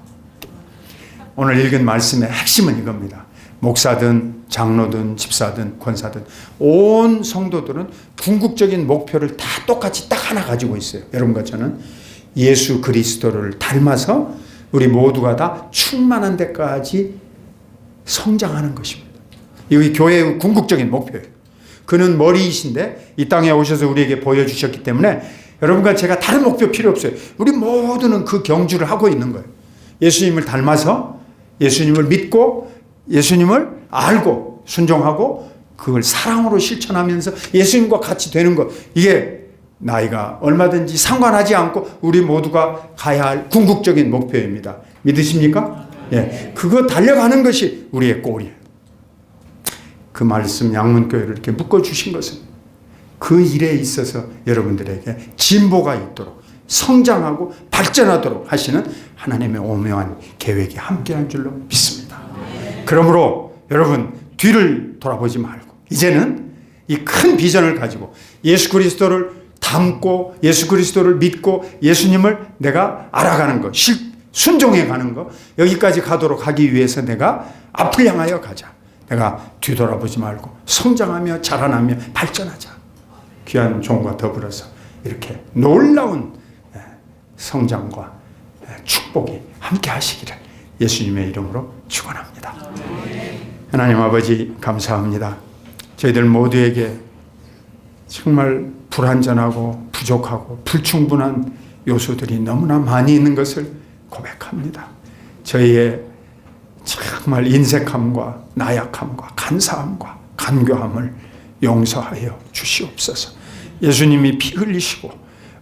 오늘 읽은 말씀의 핵심은 이겁니다. 목사든 장로든 집사든 권사든 온 성도들은 궁극적인 목표를 다 똑같이 딱 하나 가지고 있어요. 여러분과 저는 예수 그리스도를 닮아서 우리 모두가 다 충만한 데까지 성장하는 것입니다. 이게 교회의 궁극적인 목표예요. 그는 머리이신데 이 땅에 오셔서 우리에게 보여주셨기 때문에 여러분과 제가 다른 목표 필요 없어요. 우리 모두는 그 경주를 하고 있는 거예요. 예수님을 닮아서 예수님을 믿고 예수님을 알고 순종하고 그걸 사랑으로 실천하면서 예수님과 같이 되는 것. 이게 나이가 얼마든지 상관하지 않고 우리 모두가 가야 할 궁극적인 목표입니다. 믿으십니까? 예, 그거 달려가는 것이 우리의 꼴이에요. 그 말씀 양문교회를 이렇게 묶어주신 것은 그 일에 있어서 여러분들에게 진보가 있도록 성장하고 발전하도록 하시는 하나님의 오묘한 계획이 함께한 줄로 믿습니다. 그러므로 여러분 뒤를 돌아보지 말고 이제는 이 큰 비전을 가지고 예수 그리스도를 닮고 예수 그리스도를 믿고 예수님을 내가 알아가는 것, 순종해 가는 것, 여기까지 가도록 하기 위해서 내가 앞을 향하여 가자. 내가 뒤돌아보지 말고 성장하며 자라나며 발전하자. 귀한 종과 더불어서 이렇게 놀라운 성장과 축복이 함께 하시기를 예수님의 이름으로 축원합니다. 하나님 아버지 감사합니다. 저희들 모두에게 정말 불완전하고 부족하고 불충분한 요소들이 너무나 많이 있는 것을 고백합니다. 저희의 정말 인색함과 나약함과 간사함과 간교함을 용서하여 주시옵소서. 예수님이 피 흘리시고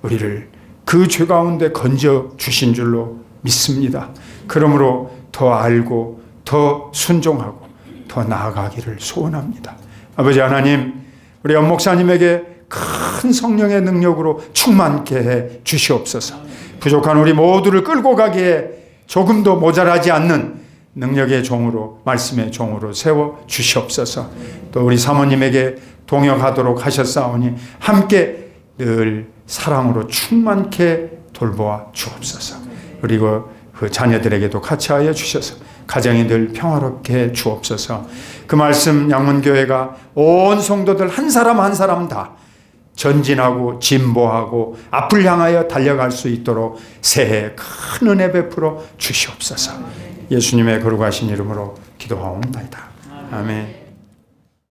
우리를 그 죄 가운데 건져 주신 줄로 믿습니다. 그러므로 더 알고 더 순종하고 더 나아가기를 소원합니다. 아버지 하나님, 우리 연 목사님에게 큰 성령의 능력으로 충만케 해 주시옵소서. 부족한 우리 모두를 끌고 가기에 조금도 모자라지 않는 능력의 종으로, 말씀의 종으로 세워 주시옵소서. 또 우리 사모님에게 동역하도록 하셨사오니 함께 늘 사랑으로 충만케 돌보아 주옵소서. 그리고 그 자녀들에게도 같이 하여 주셔서 가정이 늘 평화롭게 주옵소서. 그 말씀 양문교회가 온 성도들 한 사람 한 사람 다 전진하고 진보하고 앞을 향하여 달려갈 수 있도록 새해 큰 은혜 베풀어 주시옵소서. 예수님의 거룩하신 이름으로 기도하옵나이다. 아멘.